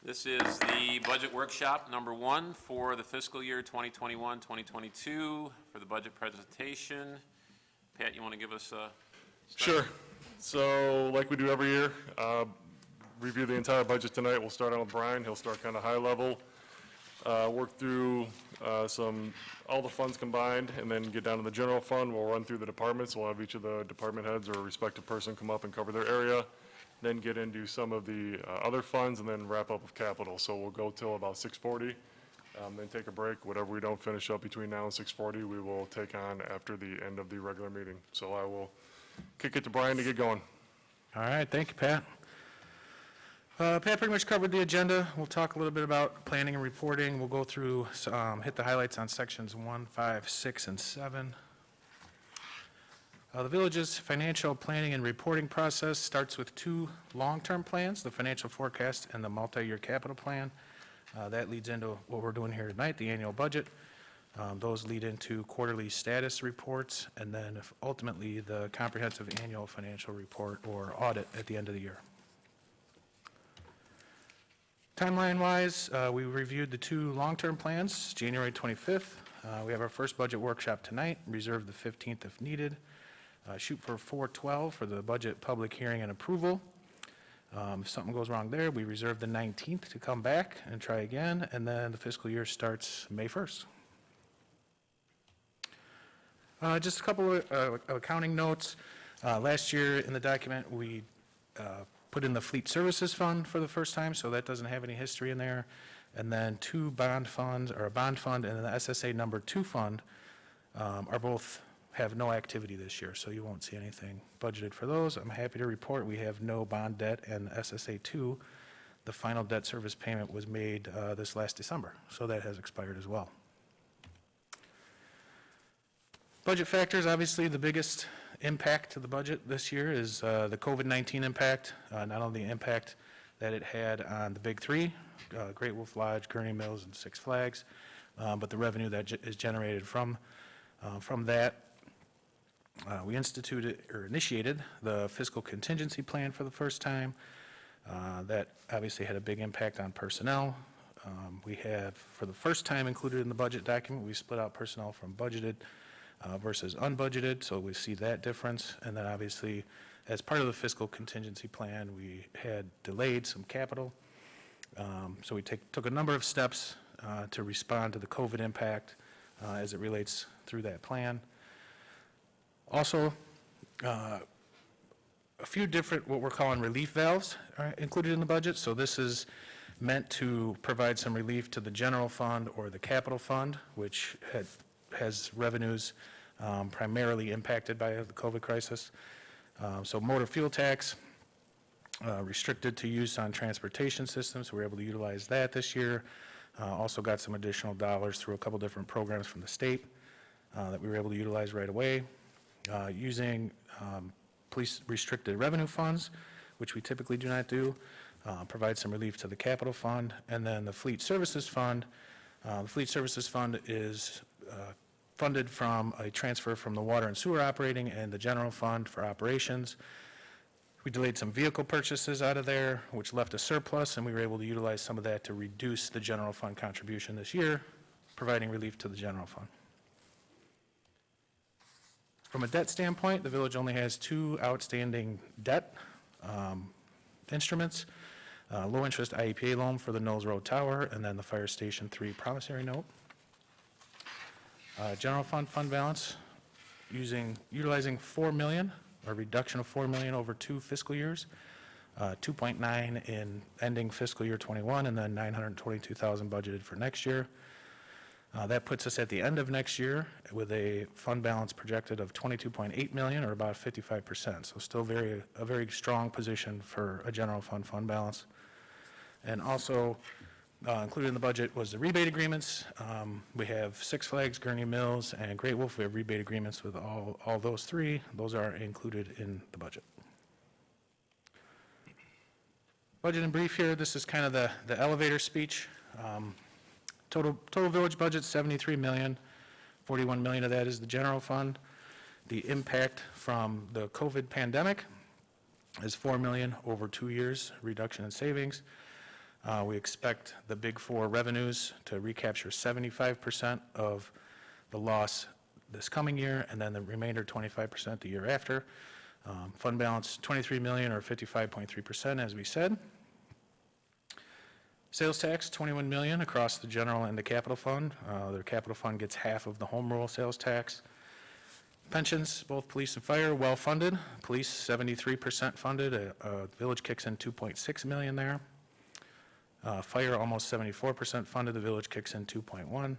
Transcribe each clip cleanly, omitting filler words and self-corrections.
This is the budget workshop number 1 for the fiscal year 2021-2022 for the budget presentation. Pat, you want to give us a start? Sure. So like we do every year, review the entire budget tonight. We'll start out with Brian. He'll start kind of high level, work through all the funds combined, and then get down to the general fund. We'll run through the departments. We'll have each of the department heads or respective person come up and cover their area, then get into some of the other funds, and then wrap up with capital. So we'll go till about 6:40, then take a break. Whatever we don't finish up between now and 6:40, we will take on after the end of the regular meeting. So I will kick it to Brian to get going. All right, thank you, Pat. Pat pretty much covered the agenda. We'll talk a little bit about planning and reporting. We'll go through, hit the highlights on sections 1, 5, 6, and 7. The village's financial planning and reporting process starts with 2 long-term plans, the financial forecast and the multi-year capital plan. That leads into what we're doing here tonight, the annual budget. Those lead into quarterly status reports, and then ultimately the comprehensive annual financial report or audit at the end of the year. Timeline-wise, we reviewed the 2 long-term plans, January 25th. We have our first budget workshop tonight, reserve the 15th if needed. Shoot for 4/12 for the budget public hearing and approval. If something goes wrong there, we reserve the 19th to come back and try again, and then the fiscal year starts May 1st. Just a couple of accounting notes. Last year in the document, we put in the Fleet Services Fund for the first time, so that doesn't have any history in there. And then 2 bond funds, or a bond fund and the SSA number 2 fund, are both have no activity this year, so you won't see anything budgeted for those. I'm happy to report we have no bond debt, and SSA 2, the final debt service payment was made this last December, so that has expired as well. Budget factors, obviously the biggest impact to the budget this year is the COVID-19 impact, not only the impact that it had on the big 3, Great Wolf Lodge, Gurney Mills, and Six Flags, but the revenue that is generated from that. We initiated the fiscal contingency plan for the first time. That obviously had a big impact on personnel. We have, for the first time included in the budget document, we split out personnel from budgeted versus unbudgeted, so we see that difference. And then obviously, as part of the fiscal contingency plan, we had delayed some capital. So we took a number of steps to respond to the COVID impact as it relates through that plan. Also, a few different what we're calling relief valves are included in the budget. So this is meant to provide some relief to the general fund or the capital fund, which has revenues primarily impacted by the COVID crisis. So motor fuel tax, restricted to use on transportation systems. We're able to utilize that this year. Also got some additional dollars through a couple different programs from the state that we were able to utilize right away. Using police restricted revenue funds, which we typically do not do, provide some relief to the capital fund. And then the Fleet Services Fund. The Fleet Services Fund is funded from a transfer from the water and sewer operating and the general fund for operations. We delayed some vehicle purchases out of there, which left a surplus, and we were able to utilize some of that to reduce the general fund contribution this year, providing relief to the general fund. From a debt standpoint, the village only has 2 outstanding debt instruments, low-interest IEPA loan for the Knowles Road Tower, and then the Fire Station 3 promissory note. General fund balance, utilizing $4 million, a reduction of $4 million over 2 fiscal years, 2.9 in ending fiscal year 21, and then $922,000 budgeted for next year. That puts us at the end of next year with a fund balance projected of $22.8 million, or about 55%. So still a very strong position for a general fund balance. And also included in the budget was the rebate agreements. We have Six Flags, Gurney Mills, and Great Wolf. We have rebate agreements with all those 3. Those are included in the budget. Budget in brief here. This is kind of the elevator speech. Total village budget, $73 million. $41 million of that is the general fund. The impact from the COVID pandemic is $4 million over 2 years, reduction in savings. We expect the Big Four revenues to recapture 75% of the loss this coming year, and then the remainder 25% the year after. Fund balance, $23 million or 55.3%, as we said. Sales tax, $21 million across the general and the capital fund. The capital fund gets half of the home rule sales tax. Pensions, both police and fire, well-funded. Police, 73% funded. Village kicks in $2.6 million there. Fire, almost 74% funded. The village kicks in 2.1.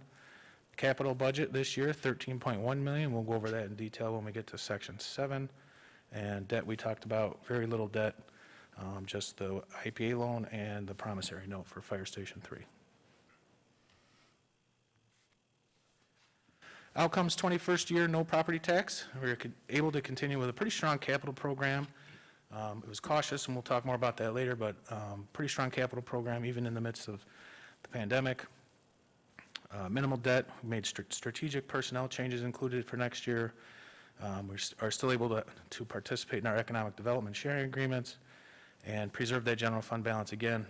Capital budget this year, $13.1 million. We'll go over that in detail when we get to section 7. And debt, we talked about, very little debt, just the IPA loan and the promissory note for Fire Station 3. Outcomes 21st year, no property tax. We were able to continue with a pretty strong capital program. It was cautious, and we'll talk more about that later, but pretty strong capital program even in the midst of the pandemic. Minimal debt. We made strategic personnel changes included for next year. We are still able to participate in our economic development sharing agreements and preserve that general fund balance again,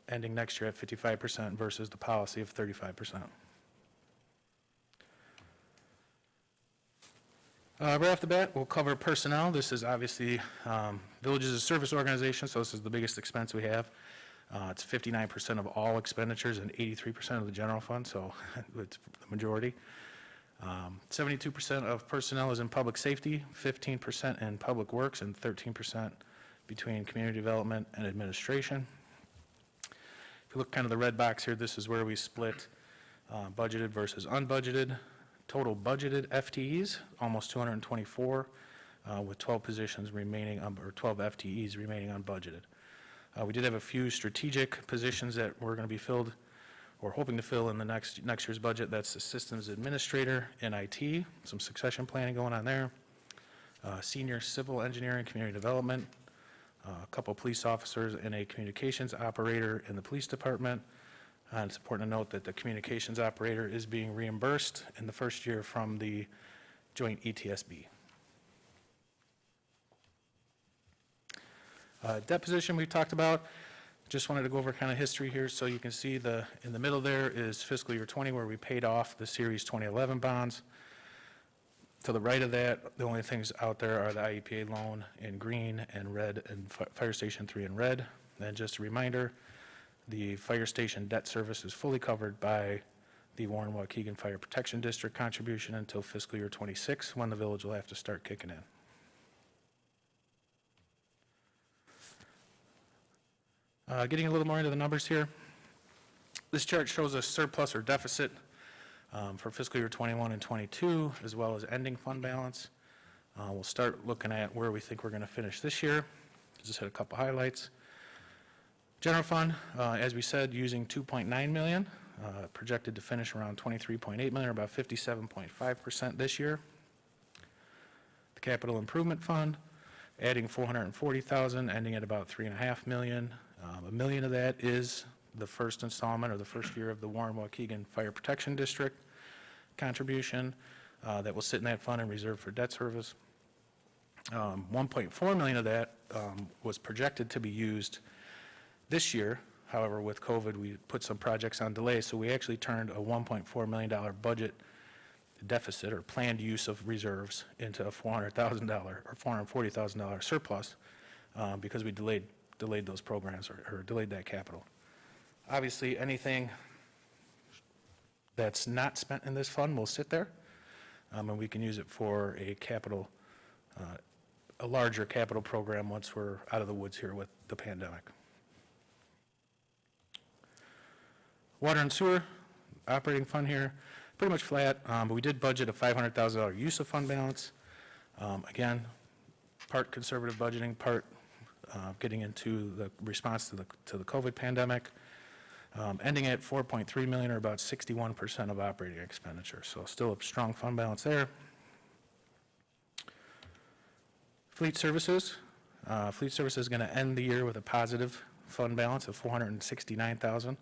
ending next year at 55% versus the policy of 35%. Right off the bat, we'll cover personnel. This is obviously, Village is a service organization, so this is the biggest expense we have. It's 59% of all expenditures and 83% of the general fund, so it's the majority. 72% of personnel is in public safety, 15% in public works, and 13% between community development and administration. If you look kind of the red box here, this is where we split budgeted versus unbudgeted. Total budgeted FTEs, almost 224, with 12 positions remaining, or 12 FTEs remaining unbudgeted. We did have a few strategic positions that were going to be filled, or hoping to fill in the next year's budget. That's the systems administrator in IT, some succession planning going on there. Senior civil engineering, community development, a couple police officers, and a communications operator in the police department. And it's important to note that the communications operator is being reimbursed in the first year from the joint ETSB. Debt position we talked about. Just wanted to go over kind of history here so you can see in the middle there is fiscal year 20 where we paid off the Series 2011 bonds. To the right of that, the only things out there are the IEPA loan in green and red and Fire Station 3 in red. And just a reminder, the fire station debt service is fully covered by the Warren-Waukegan Fire Protection District contribution until fiscal year 26, when the village will have to start kicking in. Getting a little more into the numbers here. This chart shows a surplus or deficit for fiscal year 21 and 22, as well as ending fund balance. We'll start looking at where we think we're going to finish this year. Just hit a couple highlights. General fund, as we said, using $2.9 million, projected to finish around $23.8 million, or about 57.5% this year. The capital improvement fund, adding $440,000, ending at about $3.5 million. $1 million of that is the first installment or the first year of the Warren-Waukegan Fire Protection District contribution that will sit in that fund and reserved for debt service. $1.4 million of that was projected to be used this year. However, with COVID, we put some projects on delay, so we actually turned a $1.4 million budget deficit or planned use of reserves into a $400,000 or $440,000 surplus because we delayed those programs or delayed that capital. Obviously, anything that's not spent in this fund will sit there, and we can use it for a capital, a larger capital program once we're out of the woods here with the pandemic. Water and sewer, operating fund here, pretty much flat, but we did budget a $500,000 use of fund balance. Again, part conservative budgeting, part getting into the response to the COVID pandemic, ending at $4.3 million, or about 61% of operating expenditure. So still a strong fund balance there. Fleet services. Fleet services is going to end the year with a positive fund balance of $469,000.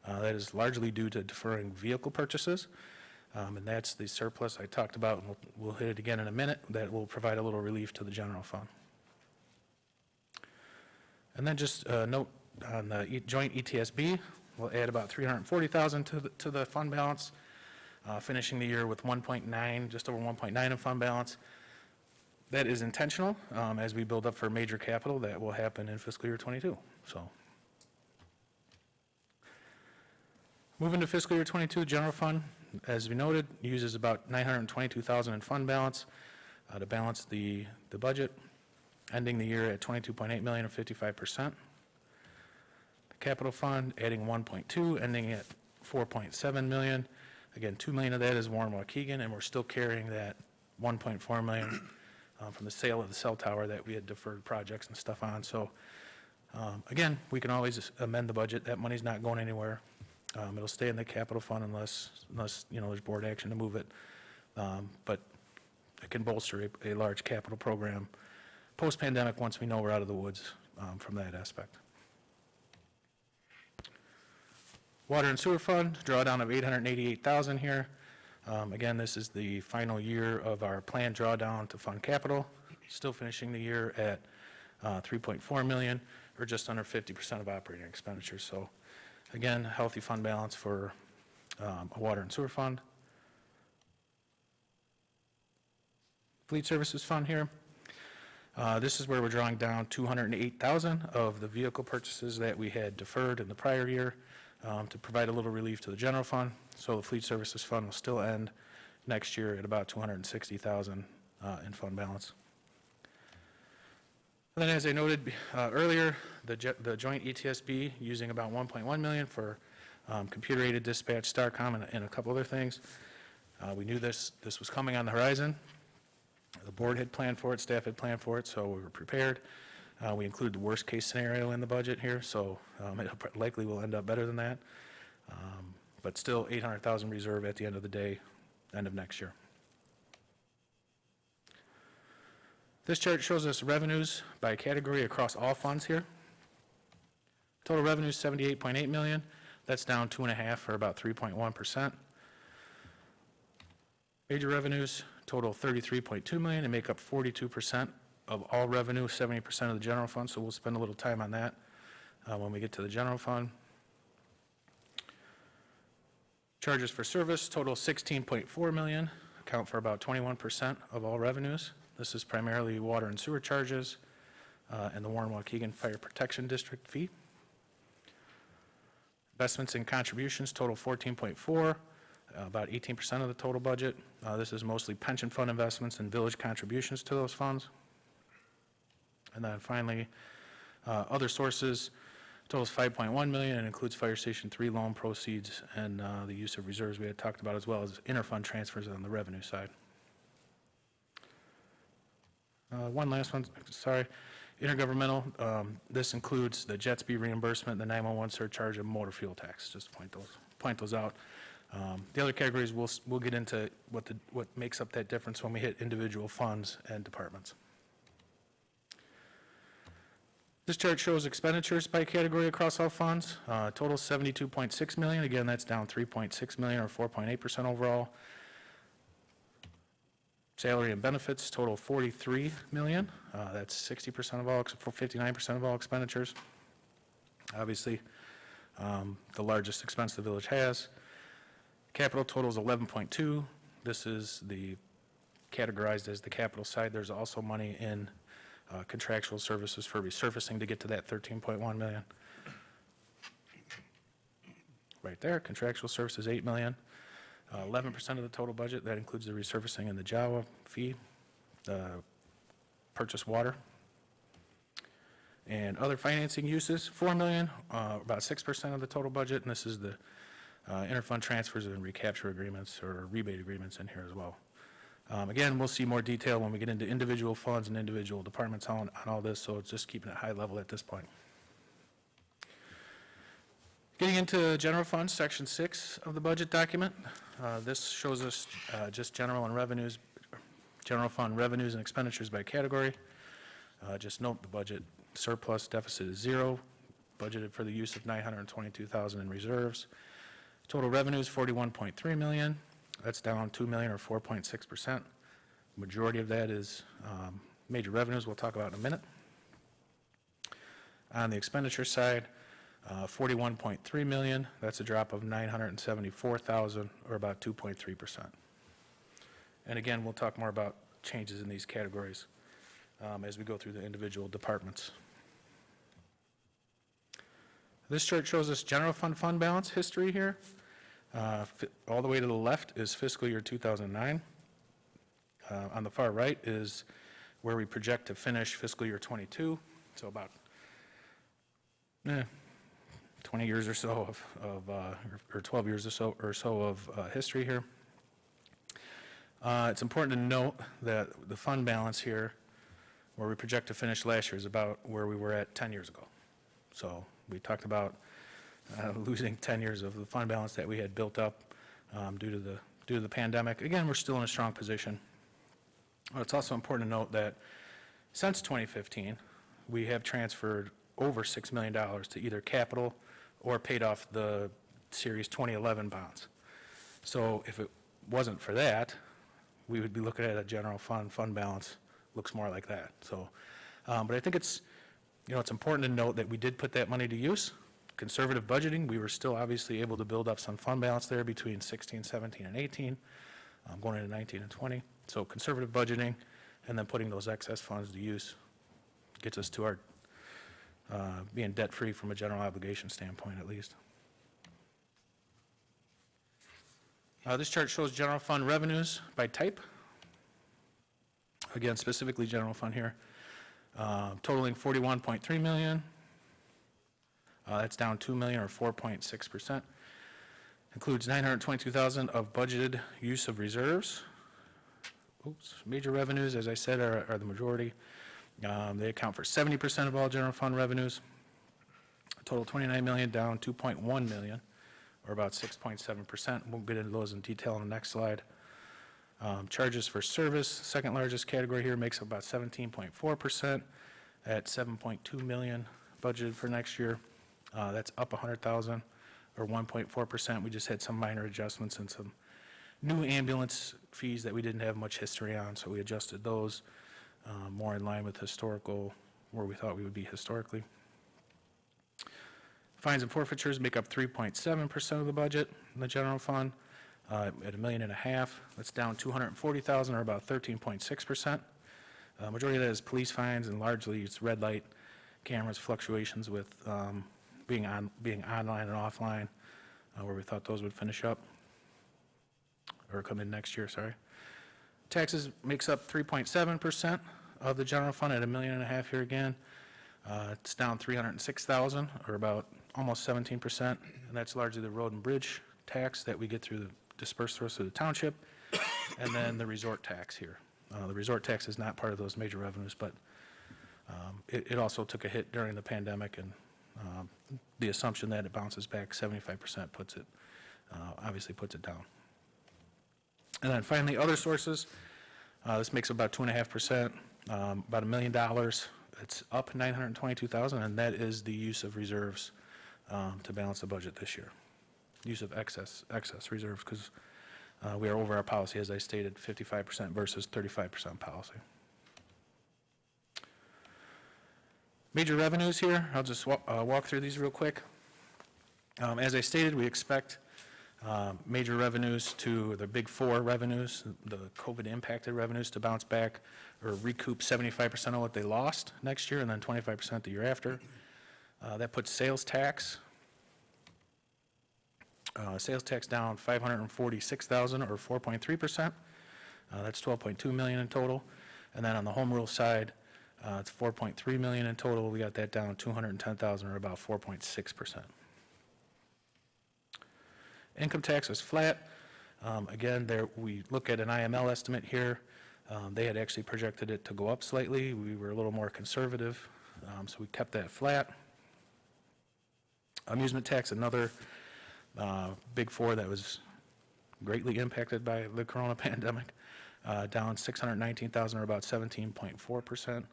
That is largely due to deferring vehicle purchases, and that's the surplus I talked about, and we'll hit it again in a minute. That will provide a little relief to the general fund. And then just note on the joint ETSB. We'll add about $340,000 to the fund balance, finishing the year with 1.9, just over 1.9 in fund balance. That is intentional, as we build up for major capital that will happen in fiscal year '22, so. Moving to fiscal year '22, general fund, as we noted, uses about $922,000 in fund balance to balance the budget, ending the year at $22.8 million or 55%. The capital fund, adding 1.2, ending at $4.7 million. Again, $2 million of that is Warren Waukegan, and we're still carrying that $1.4 million from the sale of the cell tower that we had deferred projects and stuff on. So, again, we can always amend the budget. That money's not going anywhere. It'll stay in the capital fund unless there's board action to move it. But it can bolster a large capital program post-pandemic once we know we're out of the woods from that aspect. Water and sewer fund, drawdown of $888,000 here. Again, this is the final year of our planned drawdown to fund capital, still finishing the year at $3.4 million, or just under 50% of operating expenditures. So again, healthy fund balance for a water and sewer fund. Fleet services fund here. This is where we're drawing down $208,000 of the vehicle purchases that we had deferred in the prior year to provide a little relief to the general fund. So the fleet services fund will still end next year at about $260,000 in fund balance. And then, as I noted earlier, the joint ETSB using about $1.1 million for computer-aided dispatch, STARCOM, and a couple other things. We knew this was coming on the horizon. The board had planned for it, staff had planned for it, so we were prepared. We included the worst-case scenario in the budget here, so it likely will end up better than that. But still, $800,000 reserve at the end of the day, end of next year. This chart shows us revenues by category across all funds here. Total revenue is $78.8 million. That's down 2.5%, or about 3.1%. Major revenues total $33.2 million and make up 42% of all revenue, 70% of the general fund, so we'll spend a little time on that when we get to the general fund. Charges for service total $16.4 million, account for about 21% of all revenues. This is primarily water and sewer charges and the Warren Waukegan Fire Protection District fee. Investments and contributions total $14.4, about 18% of the total budget. This is mostly pension fund investments and village contributions to those funds. And then finally, other sources totals $5.1 million and includes Fire Station 3 loan proceeds and the use of reserves we had talked about, as well as interfund transfers on the revenue side. One last one, sorry. Intergovernmental, this includes the jet ski reimbursement, the 911 surcharge, and motor fuel tax, just to point those out. The other categories, we'll get into what makes up that difference when we hit individual funds and departments. This chart shows expenditures by category across all funds. Total $72.6 million. Again, that's down $3.6 million or 4.8% overall. Salary and benefits total $43 million. That's 60% of all, 59% of all expenditures. Obviously, the largest expense the village has. Capital totals 11.2. This is categorized as the capital side. There's also money in contractual services for resurfacing to get to that $13.1 million. Right there, contractual services $8 million. 11% of the total budget, that includes the resurfacing and the JAWA fee, purchase water. And other financing uses, $4 million, about 6% of the total budget, and this is the interfund transfers and recapture agreements or rebate agreements in here as well. Again, we'll see more detail when we get into individual funds and individual departments on all this, so it's just keeping it high level at this point. Getting into general funds, section 6 of the budget document. This shows us just general fund revenues and expenditures by category. Just note the budget surplus deficit is 0, budgeted for the use of $922,000 in reserves. Total revenues $41.3 million. That's down $2 million or 4.6%. Majority of that is major revenues we'll talk about in a minute. On the expenditure side, $41.3 million, that's a drop of $974,000, or about 2.3%. And again, we'll talk more about changes in these categories as we go through the individual departments. This chart shows us general fund balance history here. All the way to the left is fiscal year 2009. On the far right is where we project to finish fiscal year 22, so about 20 years or so or 12 years or so of history here. It's important to note that the fund balance here, where we project to finish last year, is about where we were at 10 years ago. So we talked about losing 10 years of the fund balance that we had built up due to the pandemic. Again, we're still in a strong position. It's also important to note that since 2015, we have transferred over $6 million to either capital or paid off the Series 2011 bonds. So if it wasn't for that, we would be looking at a general fund balance looks more like that. So, but I think it's important to note that we did put that money to use. Conservative budgeting, we were still obviously able to build up some fund balance there between 16, 17, and 18, going into 19 and 20. So conservative budgeting and then putting those excess funds to use gets us to our being debt-free from a general obligation standpoint at least. This chart shows general fund revenues by type. Again, specifically general fund here, totaling $41.3 million. That's down $2 million or 4.6%. Includes $922,000 of budgeted use of reserves. Major revenues, as I said, are the majority. They account for 70% of all general fund revenues. A total $29 million, down $2.1 million, or about 6.7%. We'll get into those in detail on the next slide. Charges for service, second largest category here, makes up about 17.4% at $7.2 million budgeted for next year. That's up $100,000 or 1.4%. We just had some minor adjustments and some new ambulance fees that we didn't have much history on, so we adjusted those more in line with historical, where we thought we would be historically. Fines and forfeitures make up 3.7% of the budget in the general fund at $1.5 million. That's down $240,000 or about 13.6%. Majority of that is police fines, and largely it's red light cameras, fluctuations with being online and offline, where we thought those would finish up or come in next year, sorry. Taxes makes up 3.7% of the general fund at $1.5 million here again. It's down $306,000 or about almost 17%, and that's largely the road and bridge tax that we get through the dispersed through the township, and then the resort tax here. The resort tax is not part of those major revenues, but it also took a hit during the pandemic, and the assumption that it bounces back 75% obviously puts it down. And then finally, other sources. This makes about 2.5%, about $1 million. It's up $922,000, and that is the use of reserves to balance the budget this year. Use of excess reserves, because we are over our policy, as I stated, 55% versus 35% policy. Major revenues here, I'll just walk through these real quick. As I stated, we expect major revenues to the big four revenues, the COVID impacted revenues, to bounce back or recoup 75% of what they lost next year and then 25% the year after. That puts sales tax down $546,000 or 4.3%. That's $12.2 million in total. And then on the home rule side, it's $4.3 million in total. We got that down $210,000 or about 4.6%. Income tax is flat. Again, we look at an IML estimate here. They had actually projected it to go up slightly. We were a little more conservative, so we kept that flat. Amusement tax, another big four that was greatly impacted by the corona pandemic, down $619,000 or about 17.4%.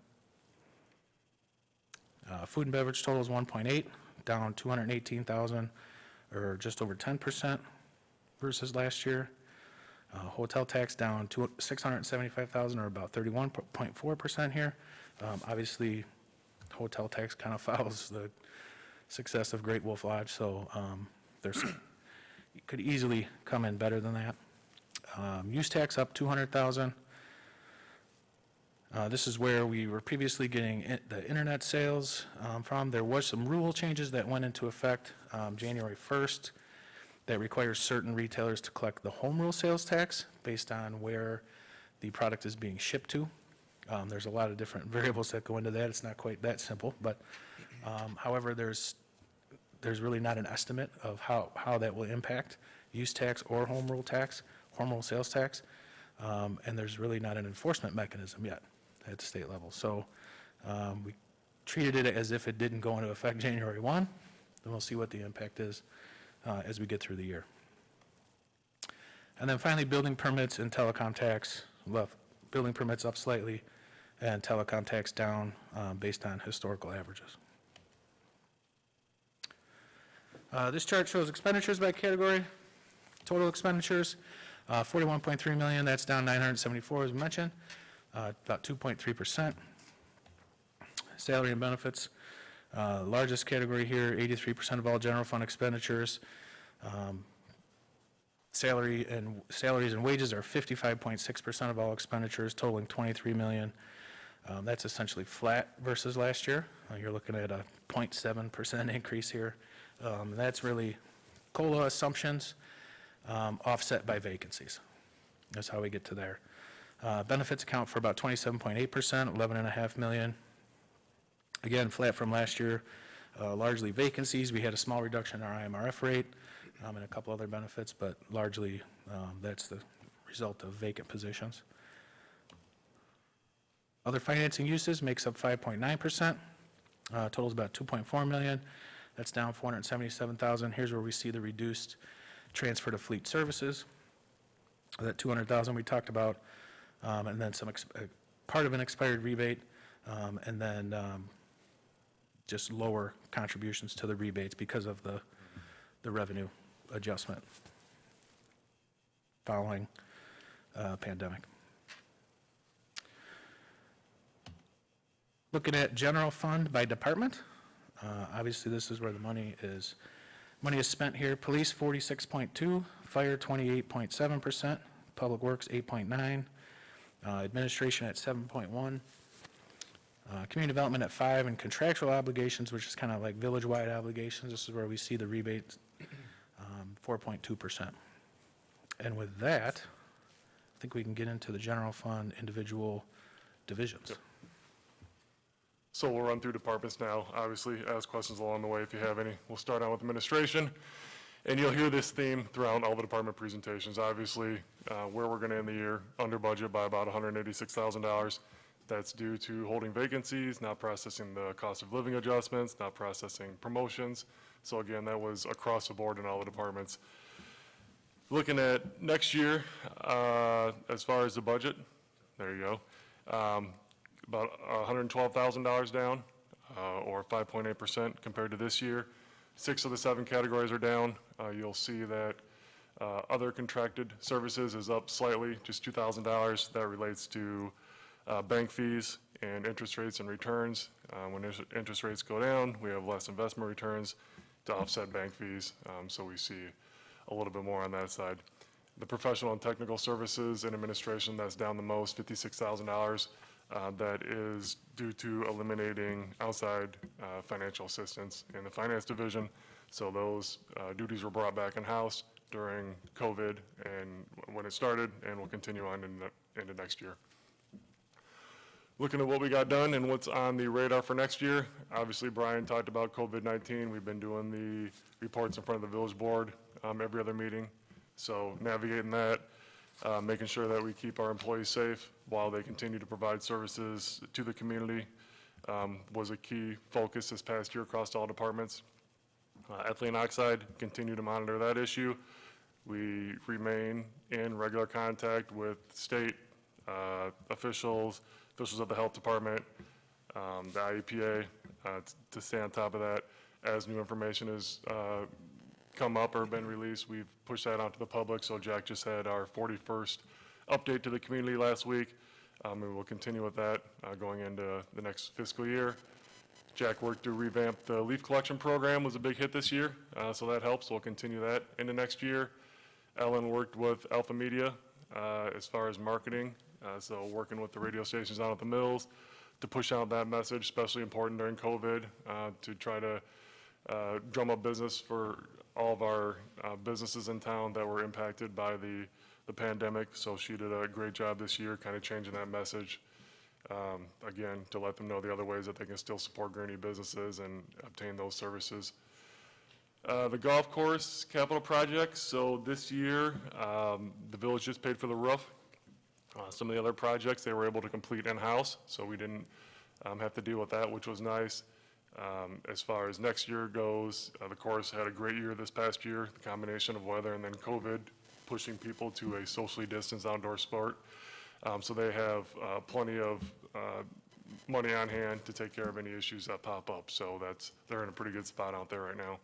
Food and beverage total is 1.8, down $218,000 or just over 10% versus last year. Hotel tax down to $675,000 or about 31.4% here. Obviously, hotel tax kind of follows success of Great Wolf Lodge, so there's, it could easily come in better than that. Use tax up 200,000. This is where we were previously getting the internet sales from. There was some rule changes that went into effect January 1st that requires certain retailers to collect the home rule sales tax based on where the product is being shipped to. There's a lot of different variables that go into that. It's not quite that simple, but however, there's really not an estimate of how that will impact use tax or home rule sales tax, and there's really not an enforcement mechanism yet at the state level. So we treated it as if it didn't go into effect January 1, and we'll see what the impact is as we get through the year. And then finally, building permits and telecom tax. Well, building permits up slightly and telecom tax down based on historical averages. This chart shows expenditures by category. Total expenditures, 41.3 million, that's down 974 as mentioned, about 2.3%. Salary and benefits, largest category here, 83% of all general fund expenditures. Salaries and wages are 55.6% of all expenditures, totaling 23 million. That's essentially flat versus last year. You're looking at a 0.7% increase here. That's really COLA assumptions offset by vacancies. That's how we get to there. Benefits account for about 27.8%, 11.5 million. Again, flat from last year, largely vacancies. We had a small reduction in our IMRF rate and a couple other benefits, but largely that's the result of vacant positions. Other financing uses makes up 5.9%. Totals about 2.4 million. That's down 477,000. Here's where we see the reduced transfer to fleet services. That 200,000 we talked about, and then some part of an expired rebate, and then just lower contributions to the rebates because of the revenue adjustment following pandemic. Looking at general fund by department, obviously this is where the money is spent here. Police 46.2, fire 28.7%, public works 8.9, administration at 7.1, community development at 5, and contractual obligations, which is kind of like village-wide obligations. This is where we see the rebates, 4.2%. And with that, I think we can get into the general fund individual divisions. Yep. So we'll run through departments now. Obviously, ask questions along the way if you have any. We'll start out with administration. And you'll hear this theme throughout all the department presentations. Obviously, where we're going to end the year, under budget by about $186,000. That's due to holding vacancies, not processing the cost of living adjustments, not processing promotions. So again, that was across the board in all the departments. Looking at next year, as far as the budget, there you go. About $112,000 down, or 5.8% compared to this year. 6 of the 7 categories are down. You'll see that other contracted services is up slightly, just $2,000. That relates to bank fees and interest rates and returns. When interest rates go down, we have less investment returns to offset bank fees, so we see a little bit more on that side. The professional and technical services and administration, that's down the most, $56,000. That is due to eliminating outside financial assistance in the finance division. So those duties were brought back in-house during COVID and when it started, and will continue on into next year. Looking at what we got done and what's on the radar for next year, obviously Brian talked about COVID-19. We've been doing the reports in front of the village board every other meeting. So navigating that, making sure that we keep our employees safe while they continue to provide services to the community was a key focus this past year across all departments. Ethylene oxide, continue to monitor that issue. We remain in regular contact with state officials of the health department, the IEPA, to stay on top of that. As new information has come up or been released, we've pushed that onto the public. So Jack just had our 41st update to the community last week, and we'll continue with that going into the next fiscal year. Jack worked to revamp the leaf collection program, was a big hit this year, so that helps. We'll continue that into next year. Ellen worked with Alpha Media as far as marketing, so working with the radio stations down at the mills to push out that message, especially important during COVID, to try to drum up business for all of our businesses in town that were impacted by the pandemic. So she did a great job this year, kind of changing that message. Again, to let them know the other ways that they can still support Gurnee businesses and obtain those services. The golf course capital projects, so this year, the village just paid for the roof. Some of the other projects they were able to complete in-house, so we didn't have to deal with that, which was nice. As far as next year goes, the course had a great year this past year, the combination of weather and then COVID pushing people to a socially distanced outdoor sport. So they have plenty of money on hand to take care of any issues that pop up. So they're in a pretty good spot out there right now.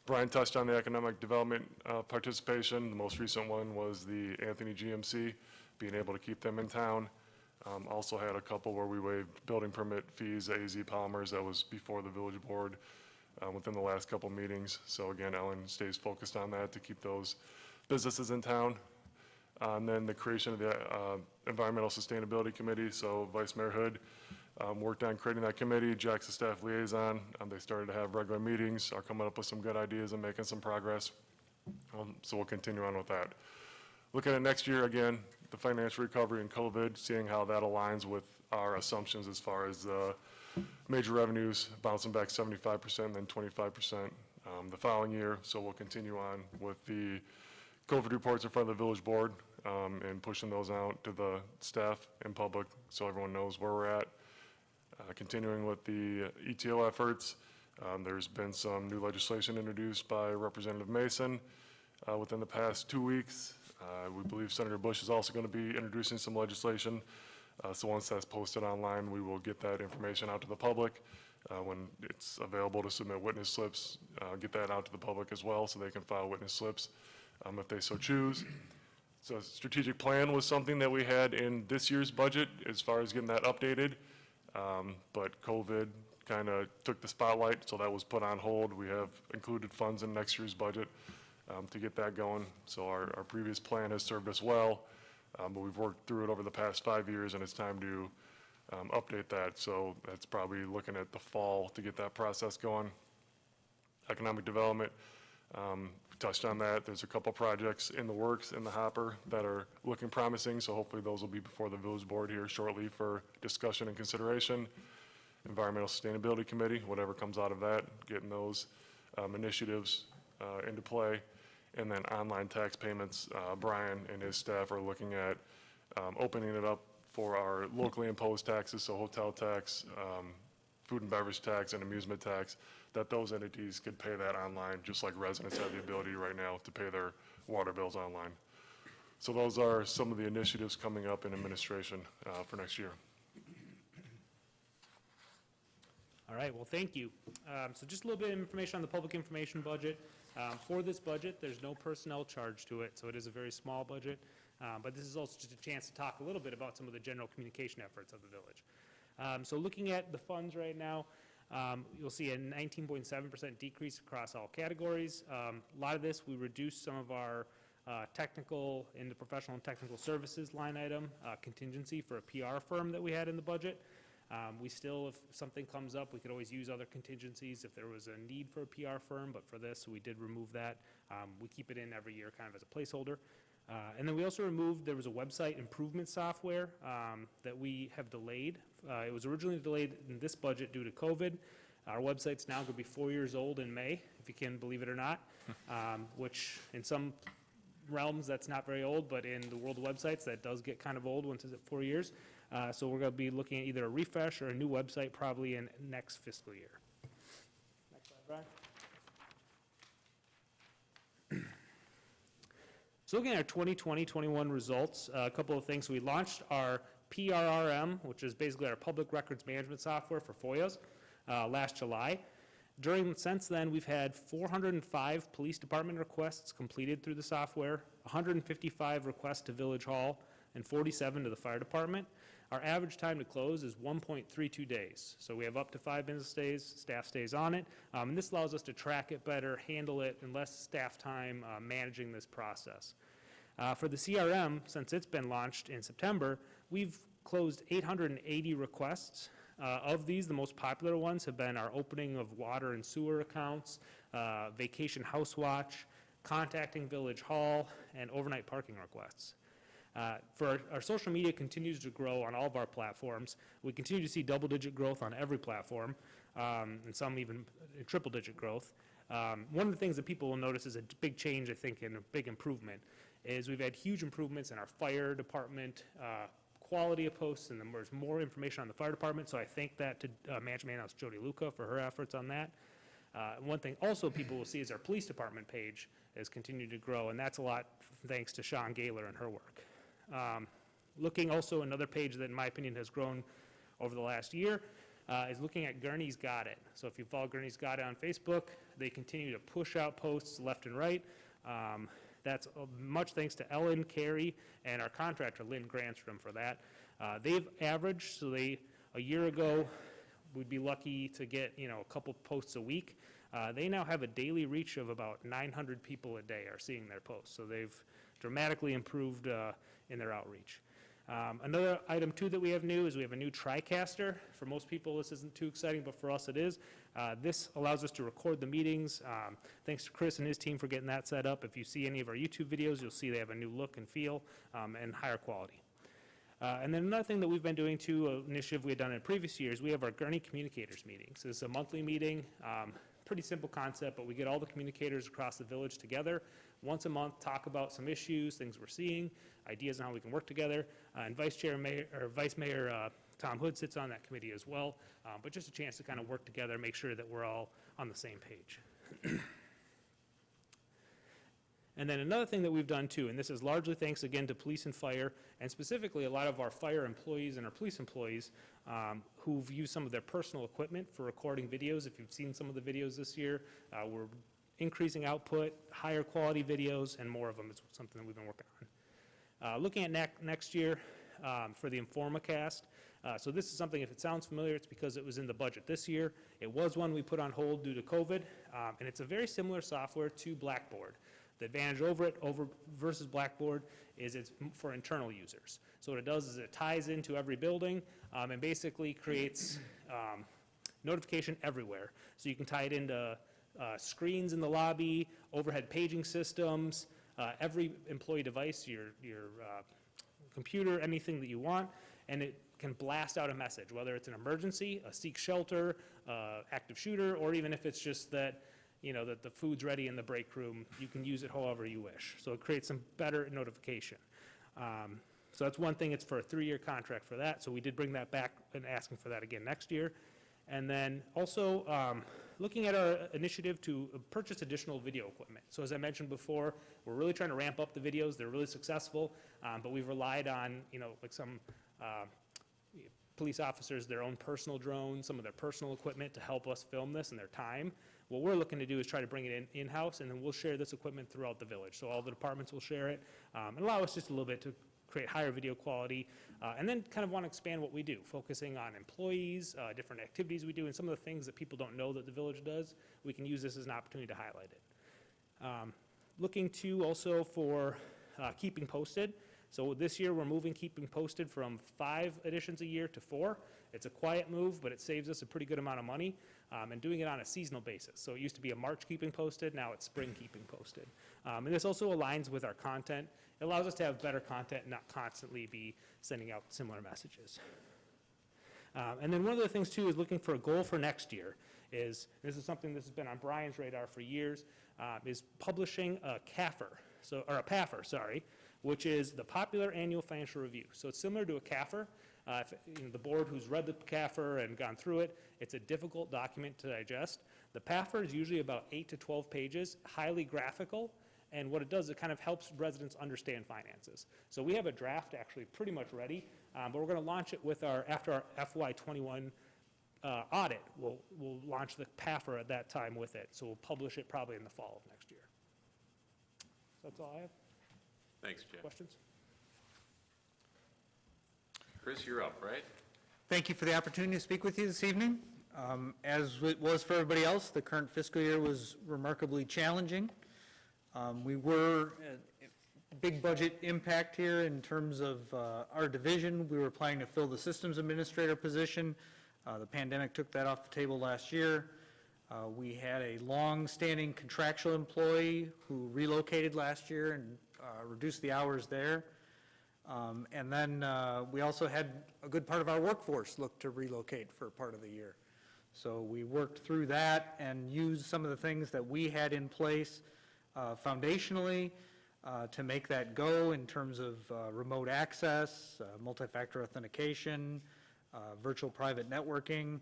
Brian touched on the economic development participation. The most recent one was the Anthony GMC, being able to keep them in town. Also had a couple where we waived building permit fees at AZ Polymers. That was before the village board within the last couple meetings. So again, Ellen stays focused on that to keep those businesses in town. And then the creation of the Environmental Sustainability Committee. So Vice Mayor Hood worked on creating that committee. Jack's the staff liaison. They started to have regular meetings, are coming up with some good ideas and making some progress. So we'll continue on with that. Looking at next year, again, the financial recovery and COVID, seeing how that aligns with our assumptions as far as major revenues bouncing back 75% and then 25% the following year. So we'll continue on with the COVID reports in front of the village board and pushing those out to the staff and public so everyone knows where we're at. Continuing with the ETO efforts, there's been some new legislation introduced by Representative Mason within the past 2 weeks. We believe Senator Bush is also going to be introducing some legislation. So once that's posted online, we will get that information out to the public. When it's available to submit witness slips, get that out to the public as well so they can file witness slips if they so choose. So strategic plan was something that we had in this year's budget as far as getting that updated. But COVID kind of took the spotlight, so that was put on hold. We have included funds in next year's budget to get that going. So our previous plan has served us well, but we've worked through it over the past 5 years, and it's time to update that. So that's probably looking at the fall to get that process going. Economic development, we touched on that. There's a couple projects in the works, in the hopper, that are looking promising, so hopefully those will be before the village board here shortly for discussion and consideration. Environmental Sustainability Committee, whatever comes out of that, getting those initiatives into play. And then online tax payments, Brian and his staff are looking at opening it up for our locally imposed taxes, so hotel tax, food and beverage tax, and amusement tax, that those entities could pay that online, just like residents have the ability right now to pay their water bills online. So those are some of the initiatives coming up in administration for next year. All right, well, thank you. So just a little bit of information on the public information budget. For this budget, there's no personnel charge to it, so it is a very small budget. But this is also just a chance to talk a little bit about some of the general communication efforts of the village. So looking at the funds right now, you'll see a 19.7% decrease across all categories. A lot of this, we reduced some of our technical in the professional and technical services line item contingency for a PR firm that we had in the budget. We still, if something comes up, we could always use other contingencies if there was a need for a PR firm, but for this, we did remove that. We keep it in every year kind of as a placeholder. And then we also removed, there was a website improvement software that we have delayed. It was originally delayed in this budget due to COVID. Our website's now going to be 4 years old in May, if you can believe it or not, which in some realms that's not very old, but in the world of websites that does get kind of old once it's at 4 years. So we're going to be looking at either a refresh or a new website probably in next fiscal year. Next slide, Brian. So looking at our 2020-21 results, a couple of things. We launched our PRRM, which is basically our public records management software for FOIAs, last July. Since then, we've had 405 police department requests completed through the software, 155 requests to Village Hall, and 47 to the fire department. Our average time to close is 1.32 days. So we have up to 5 business days, staff stays on it, and this allows us to track it better, handle it, and less staff time managing this process. For the CRM, since it's been launched in September, we've closed 880 requests. Of these, the most popular ones have been our opening of water and sewer accounts, vacation house watch, contacting Village Hall, and overnight parking requests. Our social media continues to grow on all of our platforms. We continue to see double-digit growth on every platform, and some even triple-digit growth. One of the things that people will notice is a big change, I think, and a big improvement, is we've had huge improvements in our fire department quality of posts, and then there's more information on the fire department, so I thank that to Management House Jody Luca for her efforts on that. One thing also people will see is our police department page has continued to grow, and that's a lot thanks to Sean Gaylor and her work. Looking also, another page that in my opinion has grown over the last year is looking at Gurney's Got It. So if you follow Gurney's Got It on Facebook, they continue to push out posts left and right. That's much thanks to Ellen, Carey, and our contractor, Lynn Granstrom, for that. They've averaged, so a year ago, we'd be lucky to get, a couple posts a week. They now have a daily reach of about 900 people a day are seeing their posts. So they've dramatically improved in their outreach. Another item too that we have new is we have a new Tricaster. For most people this isn't too exciting, but for us it is. This allows us to record the meetings. Thanks to Chris and his team for getting that set up. If you see any of our YouTube videos, you'll see they have a new look and feel and higher quality. And then another thing that we've been doing too, an initiative we had done in previous years, we have our Gurney Communicators meetings. This is a monthly meeting, pretty simple concept, but we get all the communicators across the village together once a month, talk about some issues, things we're seeing, ideas on how we can work together. And Vice Mayor Tom Hood sits on that committee as well, but just a chance to kind of work together, make sure that we're all on the same page. And then another thing that we've done too, and this is largely thanks again to police and fire, and specifically a lot of our fire employees and our police employees who've used some of their personal equipment for recording videos. If you've seen some of the videos this year, we're increasing output, higher quality videos, and more of them is something that we've been working on. Looking at next year for the InformaCast, so this is something, if it sounds familiar, it's because it was in the budget this year. It was one we put on hold due to COVID, and it's a very similar software to Blackboard. The advantage over it versus Blackboard is it's for internal users. So what it does is it ties into every building and basically creates notification everywhere. So you can tie it into screens in the lobby, overhead paging systems, every employee device, your computer, anything that you want, and it can blast out a message, whether it's an emergency, a seek shelter, active shooter, or even if it's just that that the food's ready in the break room, you can use it however you wish. So it creates some better notification. So that's one thing, it's for a 3-year contract for that. So we did bring that back and asking for that again next year. And then also looking at our initiative to purchase additional video equipment. So as I mentioned before, we're really trying to ramp up the videos. They're really successful, but we've relied on, like some police officers, their own personal drones, some of their personal equipment to help us film this and their time. What we're looking to do is try to bring it in-house, and then we'll share this equipment throughout the village. So all the departments will share it and allow us just a little bit to create higher video quality, and then kind of want to expand what we do, focusing on employees, different activities we do, and some of the things that people don't know that the village does. We can use this as an opportunity to highlight it. Looking to also for keeping posted. So this year, we're moving keeping posted from 5 editions a year to 4. It's a quiet move, but it saves us a pretty good amount of money, and doing it on a seasonal basis. So it used to be a March keeping posted, now it's spring keeping posted. And this also aligns with our content. It allows us to have better content and not constantly be sending out similar messages. And then one of the things too is looking for a goal for next year is, this is something that's been on Brian's radar for years, is publishing a PAFR, sorry, which is the Popular Annual Financial Review. So it's similar to a CAFR. The board who's read the CAFR and gone through it, it's a difficult document to digest. The PAFR is usually about 8 to 12 pages, highly graphical, and what it does, it kind of helps residents understand finances. So we have a draft actually pretty much ready, but we're going to launch it with after our FY21 audit. We'll launch the PAFR at that time with it, so we'll publish it probably in the fall of next year. So that's all I have. Thanks, Jeff. Questions? Chris, you're up, right? Thank you for the opportunity to speak with you this evening. As it was for everybody else, the current fiscal year was remarkably challenging. We were a big budget impact here in terms of our division. We were planning to fill the systems administrator position. The pandemic took that off the table last year. We had a long-standing contractual employee who relocated last year and reduced the hours there. And then we also had a good part of our workforce look to relocate for part of the year. So we worked through that and used some of the things that we had in place foundationally to make that go in terms of remote access, multi-factor authentication, virtual private networking.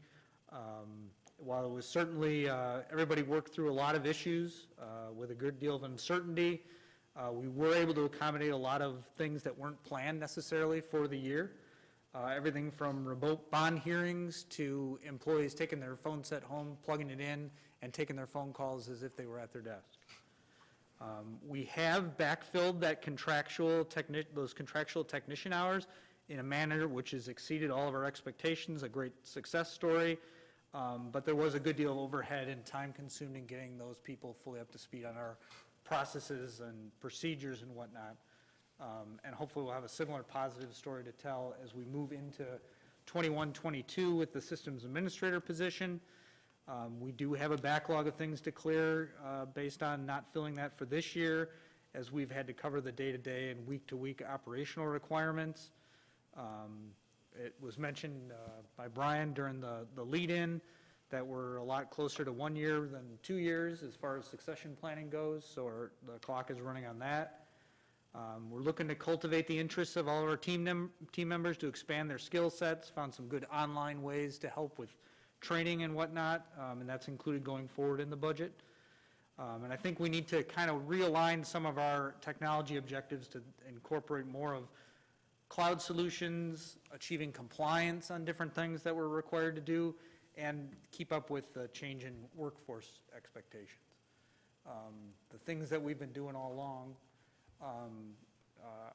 While it was certainly, everybody worked through a lot of issues with a good deal of uncertainty, we were able to accommodate a lot of things that weren't planned necessarily for the year. Everything from remote bond hearings to employees taking their phone set home, plugging it in, and taking their phone calls as if they were at their desk. We have backfilled that those contractual technician hours in a manner which has exceeded all of our expectations, a great success story. But there was a good deal of overhead and time consuming getting those people fully up to speed on our processes and procedures and whatnot. And hopefully we'll have a similar positive story to tell as we move into 21-22 with the systems administrator position. We do have a backlog of things to clear based on not filling that for this year, as we've had to cover the day-to-day and week-to-week operational requirements. It was mentioned by Brian during the lead-in that we're a lot closer to 1 year than 2 years as far as succession planning goes, so the clock is running on that. We're looking to cultivate the interests of all of our team members to expand their skill sets, found some good online ways to help with training and whatnot, and that's included going forward in the budget. And I think we need to kind of realign some of our technology objectives to incorporate more of cloud solutions, achieving compliance on different things that we're required to do, and keep up with the change in workforce expectations. The things that we've been doing all along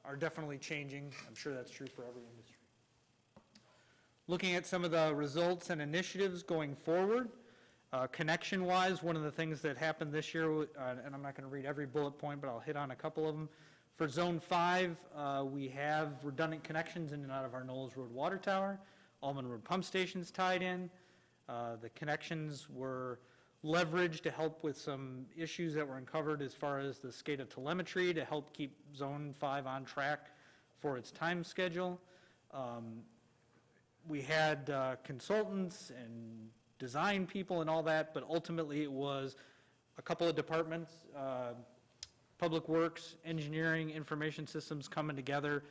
are definitely changing. I'm sure that's true for every industry. Looking at some of the results and initiatives going forward, connection-wise, one of the things that happened this year, and I'm not going to read every bullet point, but I'll hit on a couple of them. For Zone 5, we have redundant connections in and out of our Knowles Road water tower. Almond Road pump stations tied in. The connections were leveraged to help with some issues that were uncovered as far as the SCADA telemetry to help keep Zone 5 on track for its time schedule. We had consultants and design people and all that, but ultimately it was a couple of departments, Public Works, Engineering, Information Systems coming together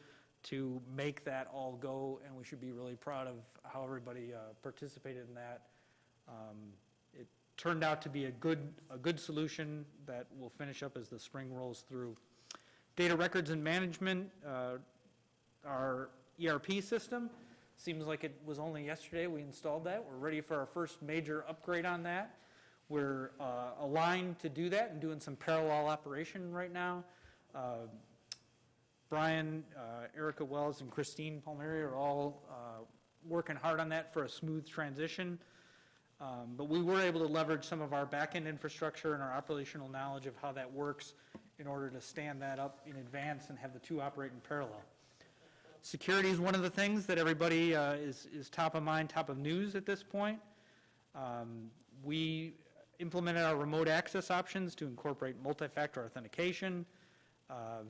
to make that all go, and we should be really proud of how everybody participated in that. It turned out to be a good solution that will finish up as the spring rolls through. Data records and management, our ERP system, seems like it was only yesterday we installed that. We're ready for our first major upgrade on that. We're aligned to do that and doing some parallel operation right now. Brian, Erica Wells, and Christine Palmieri are all working hard on that for a smooth transition. But we were able to leverage some of our back-end infrastructure and our operational knowledge of how that works in order to stand that up in advance and have the two operate in parallel. Security is one of the things that everybody is top of mind, top of news at this point. We implemented our remote access options to incorporate multi-factor authentication,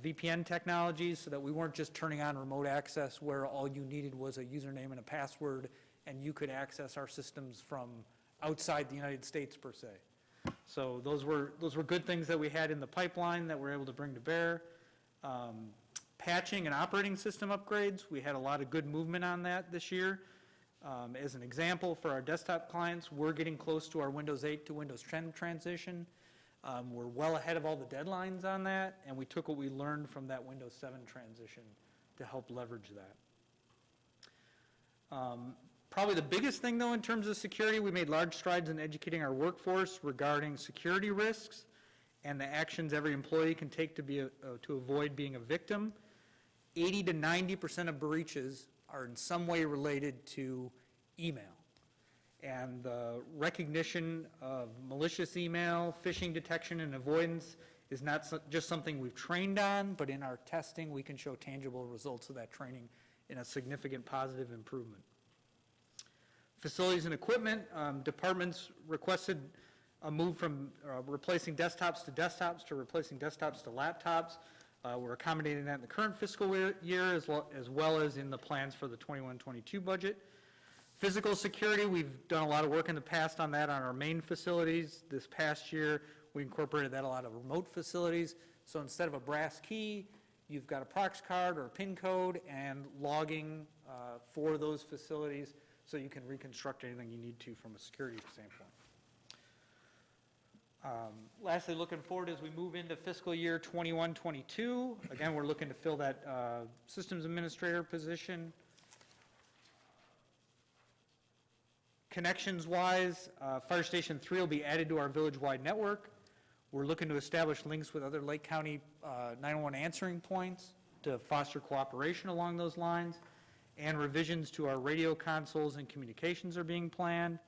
VPN technologies, so that we weren't just turning on remote access where all you needed was a username and a password and you could access our systems from outside the United States per se. So those were good things that we had in the pipeline that we're able to bring to bear. Patching and operating system upgrades, we had a lot of good movement on that this year. As an example, for our desktop clients, we're getting close to our Windows 8 to Windows 10 transition. We're well ahead of all the deadlines on that, and we took what we learned from that Windows 7 transition to help leverage that. Probably the biggest thing, though, in terms of security, we made large strides in educating our workforce regarding security risks and the actions every employee can take to avoid being a victim. 80 to 90% of breaches are in some way related to email. And the recognition of malicious email, phishing detection and avoidance is not just something we've trained on, but in our testing, we can show tangible results of that training in a significant positive improvement. Facilities and equipment, departments requested a move from replacing desktops to replacing desktops to laptops. We're accommodating that in the current fiscal year as well as in the plans for the 21-22 budget. Physical security, we've done a lot of work in the past on that on our main facilities. This past year, we incorporated that a lot of remote facilities. So instead of a brass key, you've got a prox card or a PIN code and logging for those facilities so you can reconstruct anything you need to from a security standpoint. Lastly, looking forward as we move into fiscal year 21-22, again, we're looking to fill that systems administrator position. Connections-wise, Fire Station 3 will be added to our village-wide network. We're looking to establish links with other Lake County 911 answering points to foster cooperation along those lines, and revisions to our radio consoles and communications are being planned.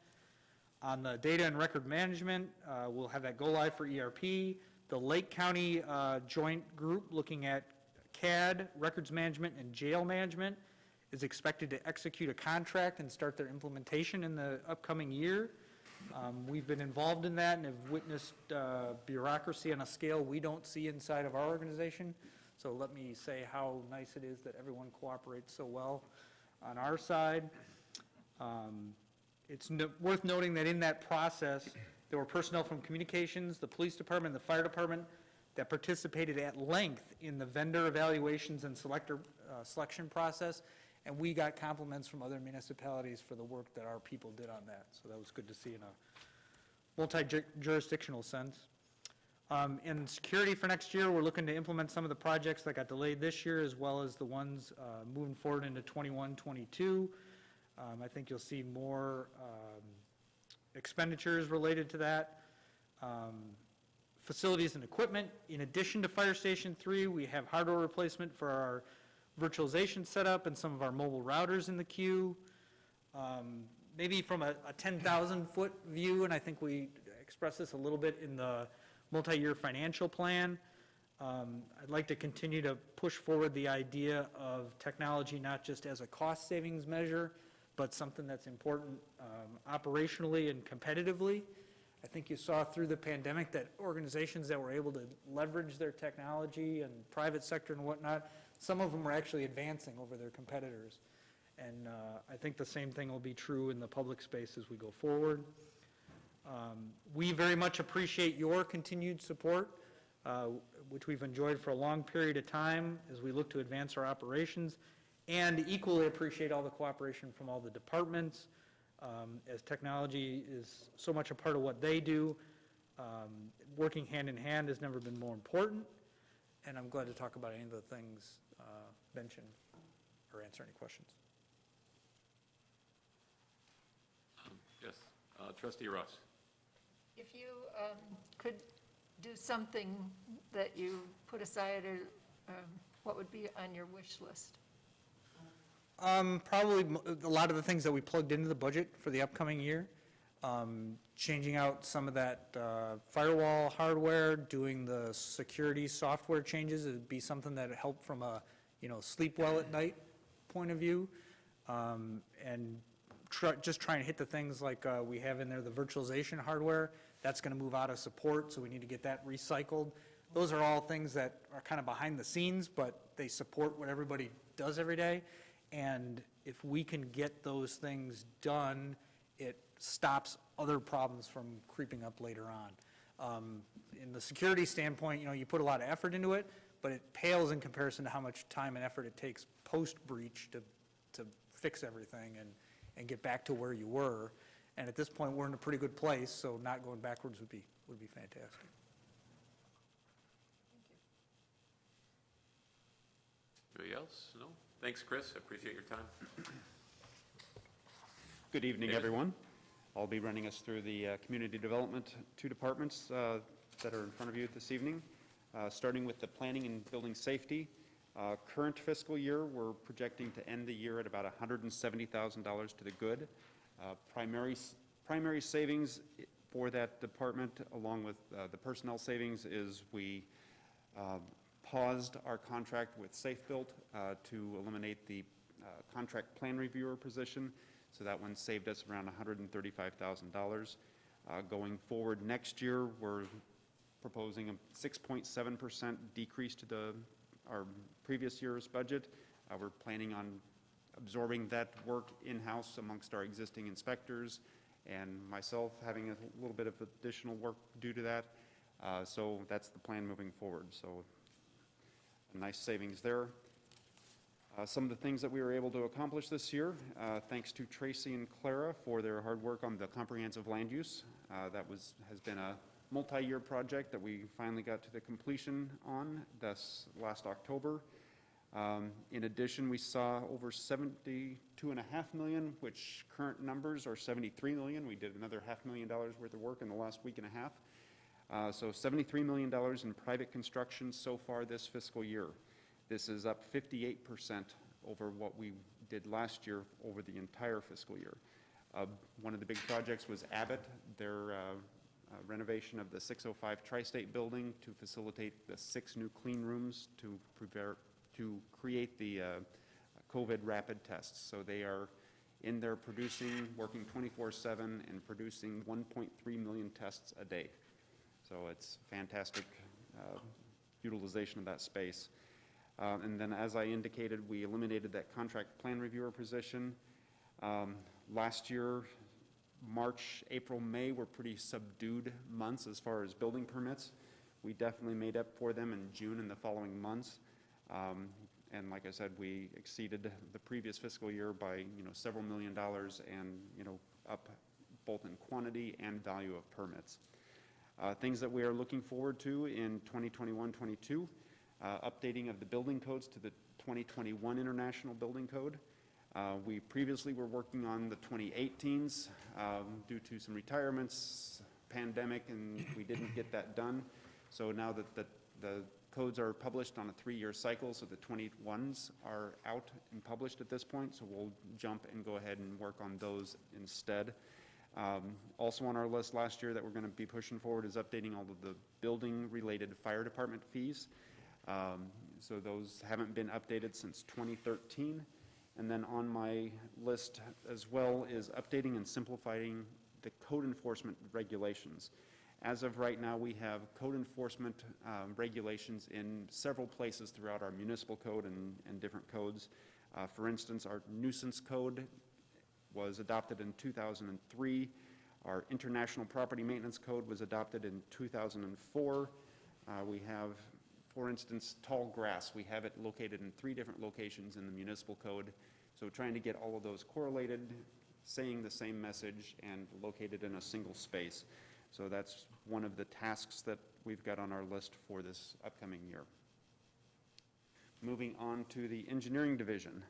On the data and record management, we'll have that go live for ERP. The Lake County joint group looking at CAD, records management, and jail management is expected to execute a contract and start their implementation in the upcoming year. We've been involved in that and have witnessed bureaucracy on a scale we don't see inside of our organization. So let me say how nice it is that everyone cooperates so well on our side. It's worth noting that in that process, there were personnel from communications, the police department, the fire department that participated at length in the vendor evaluations and selection process, and we got compliments from other municipalities for the work that our people did on that. So that was good to see in a multi-jurisdictional sense. In security for next year, we're looking to implement some of the projects that got delayed this year, as well as the ones moving forward into 21-22. I think you'll see more expenditures related to that. Facilities and equipment, in addition to Fire Station 3, we have hardware replacement for our virtualization setup and some of our mobile routers in the queue. Maybe from a 10,000-foot view, and I think we expressed this a little bit in the multi-year financial plan, I'd like to continue to push forward the idea of technology not just as a cost savings measure, but something that's important operationally and competitively. I think you saw through the pandemic that organizations that were able to leverage their technology and private sector and whatnot, some of them were actually advancing over their competitors. And I think the same thing will be true in the public space as we go forward. We very much appreciate your continued support, which we've enjoyed for a long period of time as we look to advance our operations, and equally appreciate all the cooperation from all the departments, as technology is so much a part of what they do. Working hand in hand has never been more important, and I'm glad to talk about any of the things mentioned or answer any questions. Yes, Trustee Russ. If you could do something that you put aside, or what would be on your wish list? Probably a lot of the things that we plugged into the budget for the upcoming year. Changing out some of that firewall hardware, doing the security software changes, it would be something that would help from a, sleep well at night point of view. And just trying to hit the things like we have in there, the virtualization hardware, that's going to move out of support, so we need to get that recycled. Those are all things that are kind of behind the scenes, but they support what everybody does every day. And if we can get those things done, it stops other problems from creeping up later on. In the security standpoint, you put a lot of effort into it, but it pales in comparison to how much time and effort it takes post-breach to fix everything and get back to where you were. And at this point, we're in a pretty good place, so not going backwards would be fantastic. Anybody else? No? Thanks, Chris. I appreciate your time. Good evening, David. everyone. I'll be running us through the community development two departments that are in front of you this evening, starting with the planning and building safety. Current fiscal year, we're projecting to end the year at about $170,000 to the good. Primary savings for that department, along with the personnel savings, is we paused our contract with Safe Built to eliminate the contract plan reviewer position. So that one saved us around $135,000. Going forward next year, we're proposing a 6.7% decrease to our previous year's budget. We're planning on absorbing that work in-house amongst our existing inspectors, and myself having a little bit of additional work due to that. So that's the plan moving forward. So a nice savings there. Some of the things that we were able to accomplish this year, thanks to Tracy and Clara for their hard work on the comprehensive land use. That has been a multi-year project that we finally got to the completion on this last October. In addition, we saw over $72.5 million, which current numbers are $73 million. We did another $500,000 worth of work in the last week and a half. So $73 million in private construction so far this fiscal year. This is up 58% over what we did last year over the entire fiscal year. One of the big projects was Abbott, their renovation of the 605 Tri-State building to facilitate the 6 new clean rooms to create the COVID rapid tests. So they are in there producing, working 24/7 and producing 1.3 million tests a day. So it's fantastic utilization of that space. And then, as I indicated, we eliminated that contract plan reviewer position. Last year, March, April, May were pretty subdued months as far as building permits. We definitely made up for them in June and the following months. And like I said, we exceeded the previous fiscal year by, several $1 million and, up both in quantity and value of permits. Things that we are looking forward to in 2021-22. Updating of the building codes to the 2021 International Building Code. We previously were working on the 2018s due to some retirements, pandemic, and we didn't get that done. So now that the codes are published on a 3-year cycle, so the 21s are out and published at this point, so we'll jump and go ahead and work on those instead. Also on our list last year that we're going to be pushing forward is updating all of the building-related fire department fees. So those haven't been updated since 2013. And then on my list as well is updating and simplifying the code enforcement regulations. As of right now, we have code enforcement regulations in several places throughout our municipal code and different codes. For instance, our nuisance code was adopted in 2003. Our international property maintenance code was adopted in 2004. We have, for instance, tall grass. We have it located in 3 different locations in the municipal code. So trying to get all of those correlated, saying the same message, and located in a single space. So that's one of the tasks that we've got on our list for this upcoming year. Moving on to the engineering division.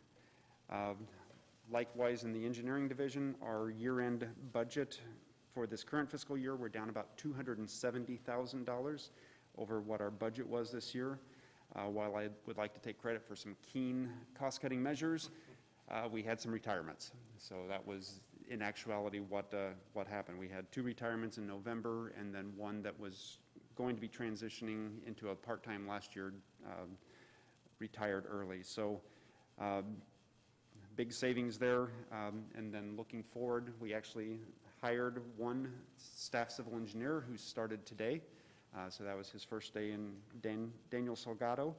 Likewise, in the engineering division, our year-end budget for this current fiscal year, we're down about $270,000 over what our budget was this year. While I would like to take credit for some keen cost-cutting measures, we had some retirements. So that was, in actuality, what happened. We had 2 retirements in November, and then one that was going to be transitioning into a part-time last year, retired early. So big savings there. And then looking forward, we actually hired one staff civil engineer who started today. So that was his first day in Daniel Salgado.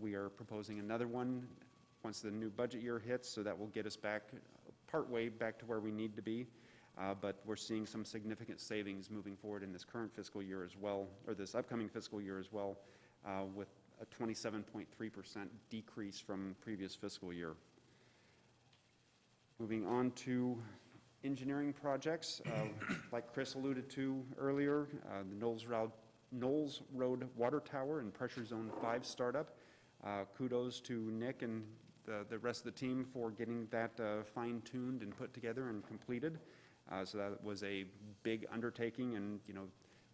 We are proposing another one once the new budget year hits, so that will get us back, partway back to where we need to be. But we're seeing some significant savings moving forward in this current fiscal year as well, or this upcoming fiscal year as well, with a 27.3% decrease from previous fiscal year. Moving on to engineering projects, like Chris alluded to earlier, the Knowles Road Water Tower and Pressure Zone 5 startup. Kudos to Nick and the rest of the team for getting that fine-tuned and put together and completed. So that was a big undertaking, and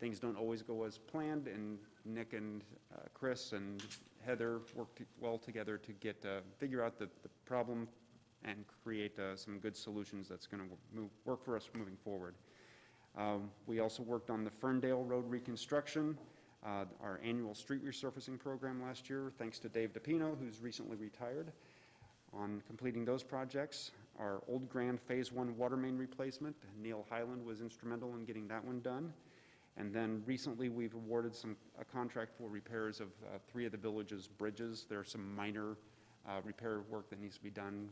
things don't always go as planned, and Nick and Chris and Heather worked well together to figure out the problem and create some good solutions that's going to work for us moving forward. We also worked on the Ferndale Road reconstruction, our annual street resurfacing program last year, thanks to Dave DePino, who's recently retired, on completing those projects. Our Old Grand Phase 1 water main replacement, Neil Highland was instrumental in getting that one done. And then recently, we've awarded a contract for repairs of 3 of the village's bridges. There's some minor repair work that needs to be done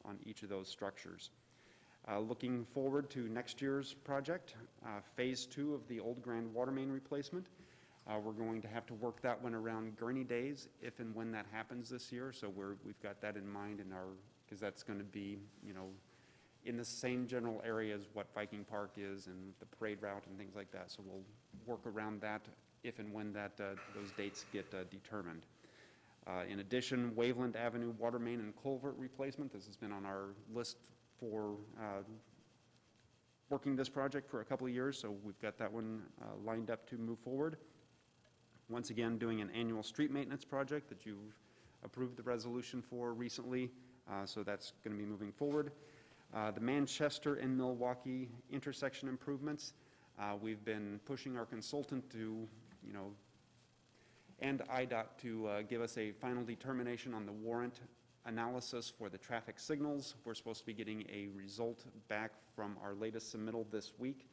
on each of those structures. Looking forward to next year's project, Phase 2 of the Old Grand water main replacement. We're going to have to work that one around Gurney days, if and when that happens this year. So we've got that in mind because that's going to be, in the same general area as what Viking Park is and the parade route and things like that. So we'll work around that if and when those dates get determined. In addition, Waveland Avenue water main and culvert replacement. This has been on our list for working this project for a couple of years, so we've got that one lined up to move forward. Once again, doing an annual street maintenance project that you've approved the resolution for recently, so that's going to be moving forward. The Manchester and Milwaukee intersection improvements. We've been pushing our consultant to, and IDOT to give us a final determination on the warrant analysis for the traffic signals. We're supposed to be getting a result back from our latest submittal this week.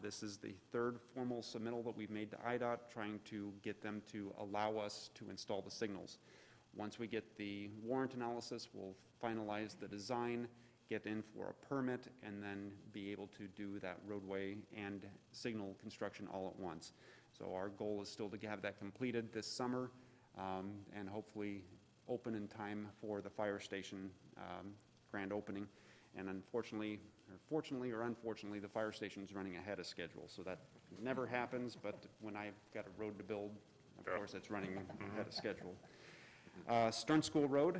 This is the 3rd formal submittal that we've made to IDOT, trying to get them to allow us to install the signals. Once we get the warrant analysis, we'll finalize the design, get in for a permit, and then be able to do that roadway and signal construction all at once. So our goal is still to have that completed this summer, and hopefully open in time for the fire station grand opening. And unfortunately, or fortunately or unfortunately, the fire station's running ahead of schedule. So that never happens, but when I've got a road to build, of course, it's running ahead of schedule. Stern School Road,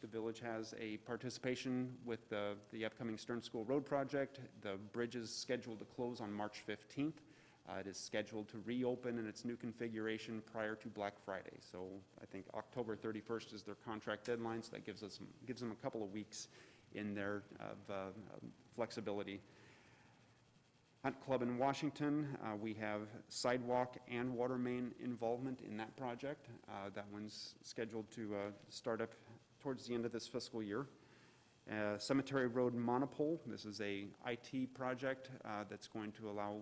the village has a participation with the upcoming Stern School Road project. The bridge is scheduled to close on March 15th. It is scheduled to reopen in its new configuration prior to Black Friday. So I think October 31st is their contract deadline, so that gives them a couple of weeks in their flexibility. Hunt Club in Washington, we have sidewalk and water main involvement in that project. That one's scheduled to start up towards the end of this fiscal year. Cemetery Road Monopole, this is a IT project that's going to allow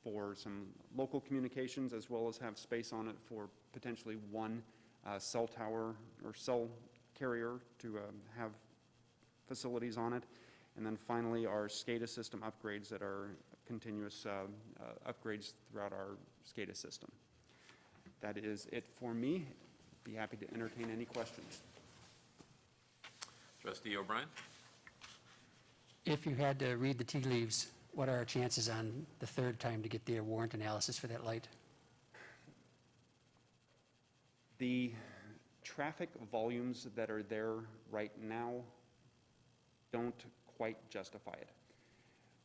for some local communications as well as have space on it for potentially one cell tower or cell carrier to have facilities on it. And then finally, our SCADA system upgrades that are continuous upgrades throughout our SCADA system. That is it for me. Be happy to entertain any questions. Trustee O'Brien? If you had to read the tea leaves, what are our chances on the 3rd time to get the warrant analysis for that light? The traffic volumes that are there right now don't quite justify it.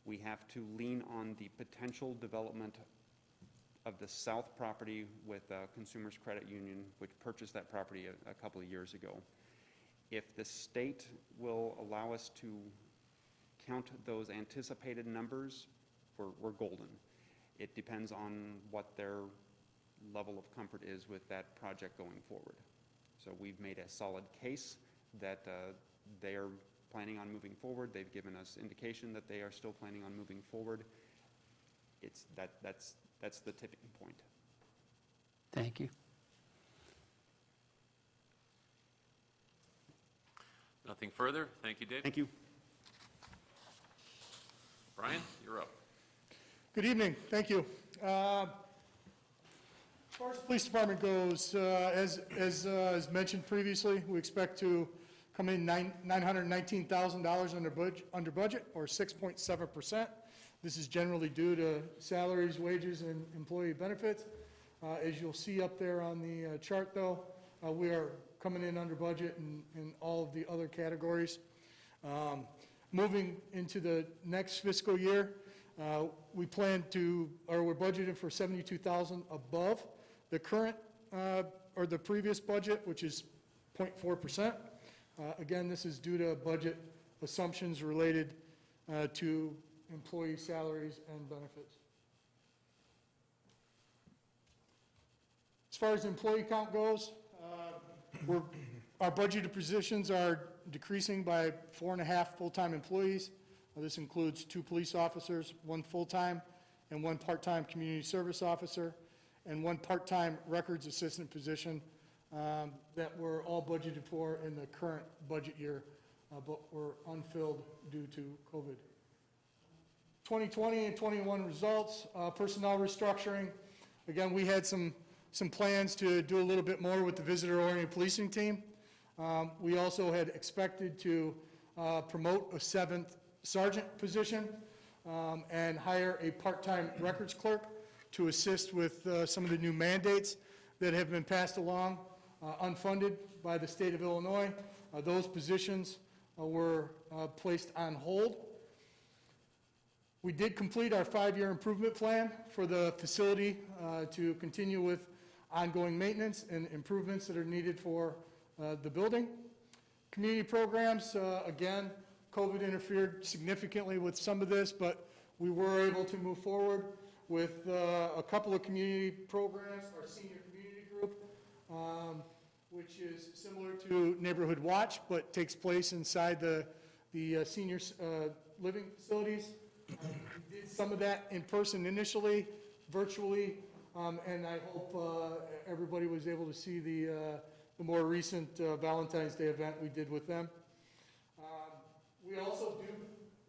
We have to lean on the potential development of the south property with Consumers Credit Union, which purchased that property a couple of years ago. If the state will allow us to count those anticipated numbers, we're golden. It depends on what their level of comfort is with that project going forward. So we've made a solid case that they are planning on moving forward. They've given us indication that they are still planning on moving forward. That's the tipping point. Thank you. Nothing further? Thank you, Dave. Thank you. Brian, you're up. Good evening, thank you. As far as the police department goes, as mentioned previously, we expect to come in $919,000 under budget, or 6.7%. This is generally due to salaries, wages, and employee benefits. As you'll see up there on the chart, though, we are coming in under budget in all of the other categories. Moving into the next fiscal year, We plan to, or we're budgeted for 72,000 above the current, or the previous budget, which is 0.4%. Again, this is due to budget assumptions related to employee salaries and benefits. As far as employee count goes, our budgeted positions are decreasing by 4.5 full-time employees. This includes 2 police officers, 1 full-time and 1 part-time community service officer, and 1 part-time records assistant position that were all budgeted for in the current budget year, but were unfilled due to COVID. 2020 and 21 results, personnel restructuring. Again, we had some plans to do a little bit more with the visitor-oriented policing team. We also had expected to promote a 7th sergeant position and hire a part-time records clerk to assist with some of the new mandates that have been passed along, unfunded by the state of Illinois. Those positions were placed on hold. We did complete our 5-year improvement plan for the facility to continue with ongoing maintenance and improvements that are needed for the building. Community programs, again, COVID interfered significantly with some of this, but we were able to move forward with a couple of community programs. Our senior community group, which is similar to Neighborhood Watch, but takes place inside the senior living facilities. We did some of that in person initially, virtually, and I hope everybody was able to see the more recent Valentine's Day event we did with them. We also do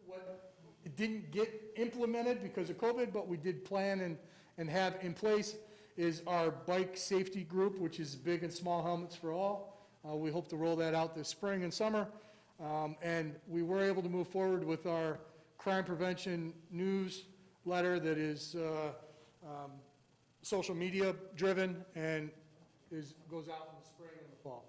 what didn't get implemented because of COVID, but we did plan and have in place is our bike safety group, which is big and small helmets for all. We hope to roll that out this spring and summer. And we were able to move forward with our crime prevention newsletter that is social media driven and goes out in the spring and the fall.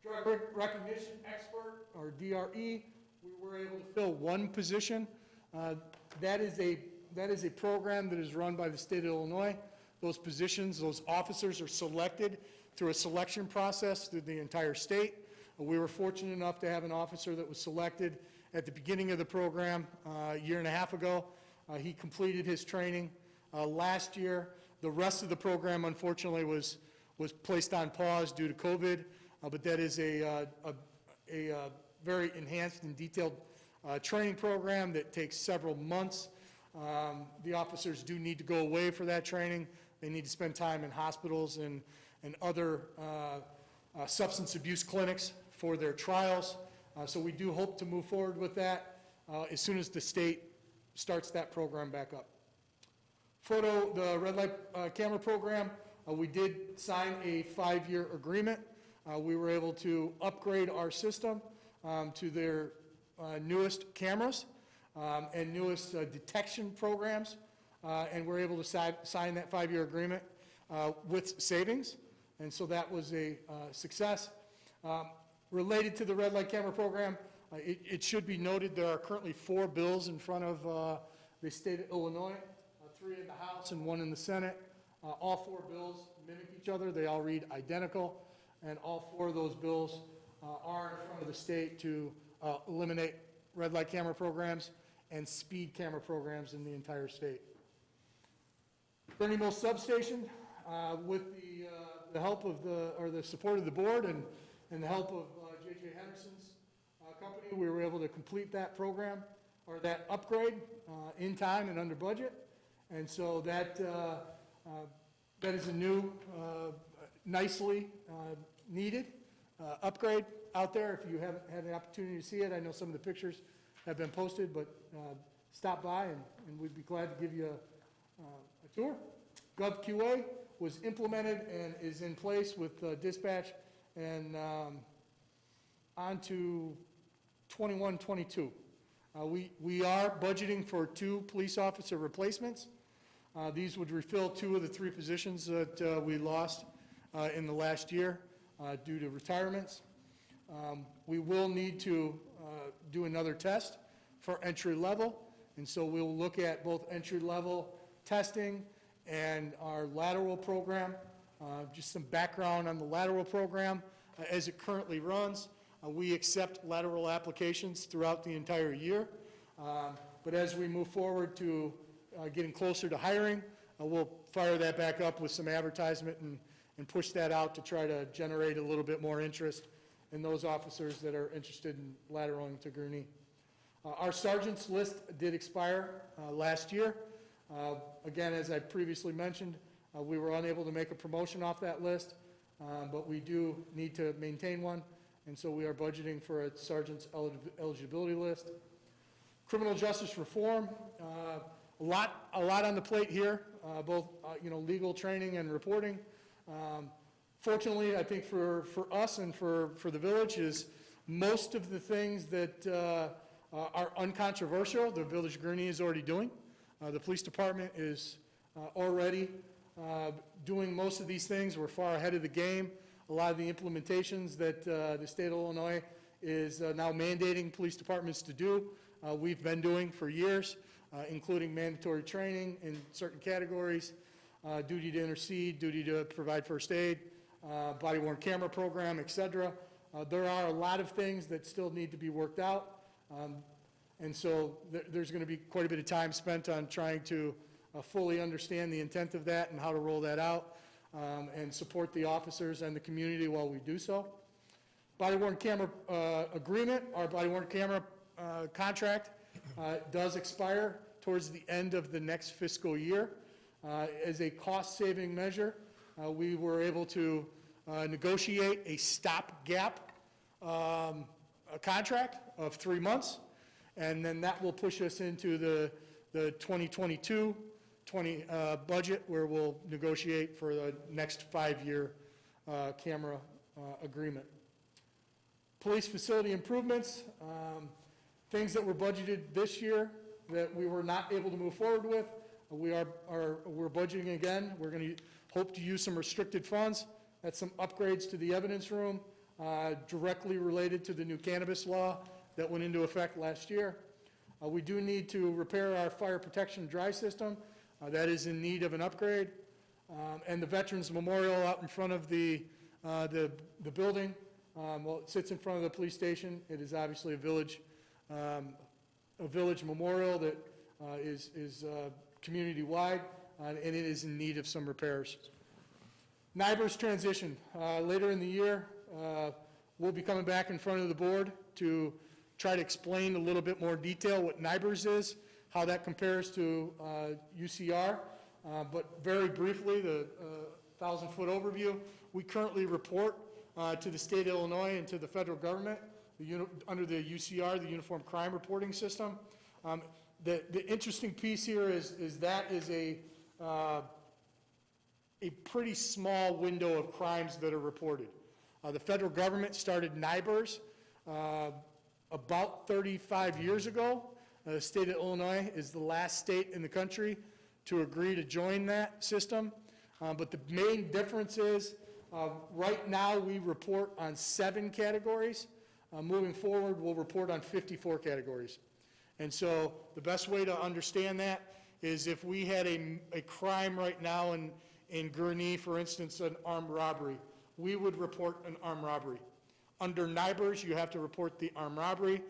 Drug recognition expert, or DRE, we were able to fill 1 position. That is a program that is run by the state of Illinois. Those positions, those officers are selected through a selection process through the entire state. We were fortunate enough to have an officer that was selected at the beginning of the program a year and a half ago. He completed his training last year. The rest of the program, unfortunately, was placed on pause due to COVID, but that is a very enhanced and detailed training program that takes several months. The officers do need to go away for that training. They need to spend time in hospitals and other substance abuse clinics for their trials. So we do hope to move forward with that as soon as the state starts that program back up. The red light camera program, we did sign a 5-year agreement. We were able to upgrade our system to their newest cameras and newest detection programs, and we're able to sign that 5-year agreement with savings, and so that was a success. Related to the red light camera program, it should be noted there are currently 4 bills in front of the state of Illinois, 3 in the House and 1 in the Senate. All 4 bills mimic each other. They all read identical, and all 4 of those bills are in front of the state to eliminate red light camera programs and speed camera programs in the entire state. Gurnee Mill Substation, with the help of the support of the board and the help of J.J. Henderson's company, we were able to complete that program, or that upgrade, in time and under budget. And so that is a new, nicely needed upgrade out there. If you haven't had the opportunity to see it, I know some of the pictures have been posted, but stop by and we'd be glad to give you a tour. GovQA was implemented and is in place with dispatch and on to 21-22. We are budgeting for 2 police officer replacements. These would refill 2 of the 3 positions that we lost in the last year due to retirements. We will need to do another test for entry level, And so we'll look at both entry-level testing and our lateral program. Just some background on the lateral program. As it currently runs, we accept lateral applications throughout the entire year. But as we move forward to getting closer to hiring, we'll fire that back up with some advertisement and push that out to try to generate a little bit more interest in those officers that are interested in lateraling to Gurnee. Our sergeants list did expire last year. Again, as I previously mentioned, we were unable to make a promotion off that list, but we do need to maintain one, and so we are budgeting for a sergeant's eligibility list. Criminal justice reform, a lot on the plate here, both legal training and reporting. Fortunately, I think for us and for the village is most of the things that are uncontroversial, the village of Gurnee is already doing. The police department is already doing most of these things. We're far ahead of the game. A lot of the implementations that the state of Illinois is now mandating police departments to do, we've been doing for years, including mandatory training in certain categories, duty to intercede, duty to provide first aid, body-worn camera program, et cetera. There are a lot of things that still need to be worked out. And so there's going to be quite a bit of time spent on trying to fully understand the intent of that and how to roll that out, and support the officers and the community while we do so. Body-worn camera agreement, our body-worn camera contract does expire towards the end of the next fiscal year. As a cost-saving measure, we were able to negotiate a stopgap contract of 3 months, and then that will push us into the 2022 budget, where we'll negotiate for the next 5-year camera agreement. Police facility improvements, things that were budgeted this year that we were not able to move forward with. We're budgeting again. We're going to hope to use some restricted funds. That's some upgrades to the evidence room, directly related to the new cannabis law that went into effect last year. We do need to repair our fire protection dry system. That is in need of an upgrade. And the Veterans Memorial out in front of the building, well, it sits in front of the police station. It is obviously a village memorial that is community-wide, and it is in need of some repairs. NIBRS transition. Later in the year, we'll be coming back in front of the board to try to explain a little bit more detail what NIBRS is, how that compares to UCR. But very briefly, the 1,000-foot overview, we currently report to the state of Illinois and to the federal government under the UCR, the Uniform Crime Reporting System. The interesting piece here is that is a pretty small window of crimes that are reported. The federal government started NIBRS about 35 years ago. The state of Illinois is the last state in the country to agree to join that system. But the main difference is right now we report on 7 categories. Moving forward, we'll report on 54 categories. And so the best way to understand that is if we had a crime right now in Gurnee, for instance, an armed robbery, we would report an armed robbery. Under NIBRS, you have to report the armed robbery,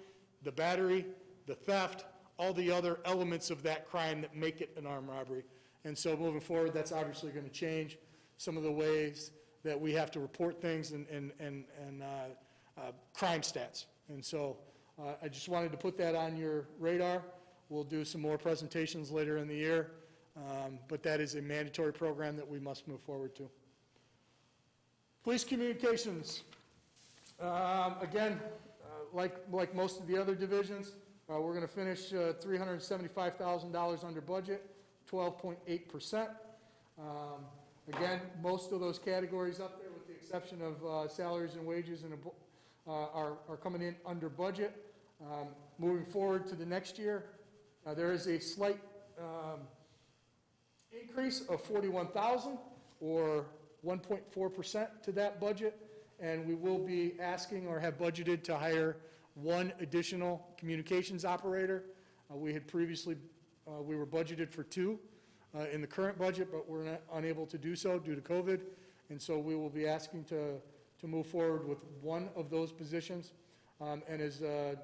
the battery, the theft, all the other elements of that crime that make it an armed robbery. And so moving forward, that's obviously going to change some of the ways that we have to report things and crime stats. And so I just wanted to put that on your radar. We'll do some more presentations later in the year, but that is a mandatory program that we must move forward to. Police communications. Again, like most of the other divisions, we're going to finish $375,000 under budget, 12.8%. Again, most of those categories up there, with the exception of salaries and wages, are coming in under budget. Moving forward to the next year, there is a slight increase of $41,000, or 1.4% to that budget, and we will be asking or have budgeted to hire 1 additional communications operator. We had previously, we were budgeted for 2 in the current budget, but we're unable to do so due to COVID. And so we will be asking to move forward with 1 of those positions. And as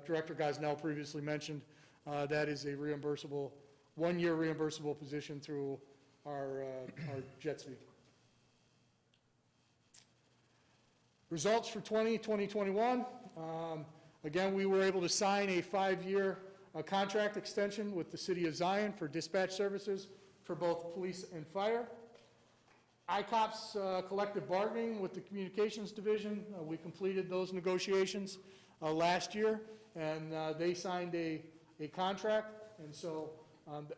Director Gosnell previously mentioned, that is a reimbursable, 1-year reimbursable position through our JETSB. Results for 2021. Again, we were able to sign a 5-year contract extension with the City of Zion for dispatch services for both police and fire. ICOP's collective bargaining with the Communications Division, we completed those negotiations last year, and they signed a contract, and so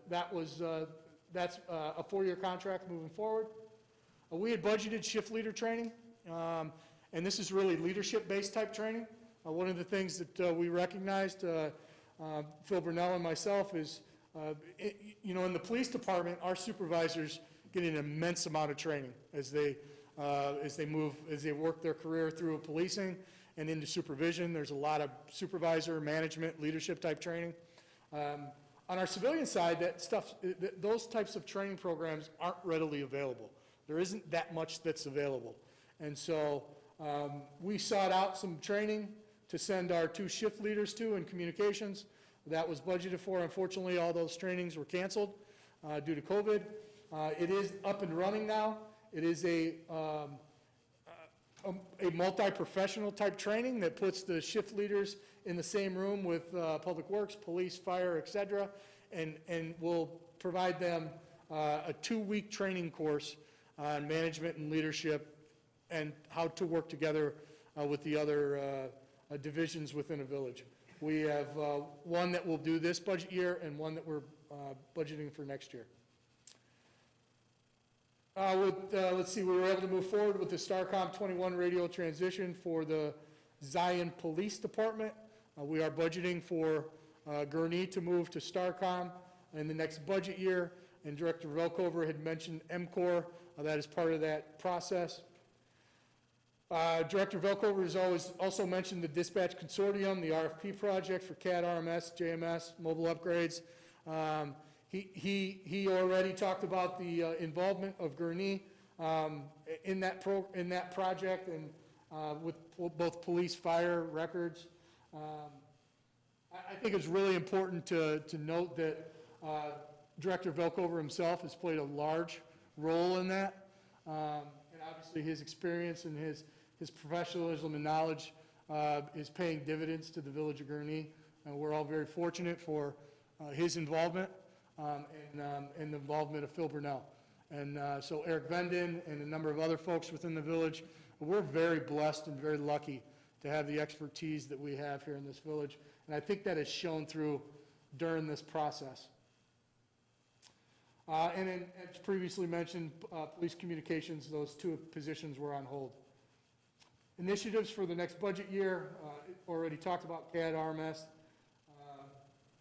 that's a 4-year contract moving forward. We had budgeted shift leader training, and this is really leadership-based type training. One of the things that we recognized, Phil Burnell and myself, is, in the police department, our supervisors get an immense amount of training as they work their career through policing and into supervision. There's a lot of supervisor, management, leadership type training. On our civilian side, those types of training programs aren't readily available. There isn't that much that's available. And so we sought out some training to send our 2 shift leaders to in communications. That was budgeted for. Unfortunately, all those trainings were canceled due to COVID. It is up and running now. It is a multi-professional type training that puts the shift leaders in the same room with Public Works, police, fire, et cetera, and will provide them a 2-week training course on management and leadership and how to work together with the other divisions within a village. We have 1 that will do this budget year and 1 that we're budgeting for next year. Let's see, we were able to move forward with the Starcom 21 radio transition for the Zion Police Department. We are budgeting for Gurnee to move to Starcom in the next budget year, and Director Velkover had mentioned MCOR. That is part of that process. Director Velkover has also mentioned the Dispatch Consortium, the RFP project for CAD, RMS, JMS, mobile upgrades. He already talked about the involvement of Gurnee in that project and with both police, fire, records. I think it's really important to note that Director Velkover himself has played a large role in that. And obviously his experience and his professionalism and knowledge is paying dividends to the village of Gurnee. And we're all very fortunate for his involvement. And the involvement of Phil Burnell. And so Eric Venden and a number of other folks within the village, we're very blessed and very lucky to have the expertise that we have here in this village. And I think that has shown through during this process. And then, as previously mentioned, police communications, those 2 positions were on hold. Initiatives for the next budget year, already talked about CAD, RMS.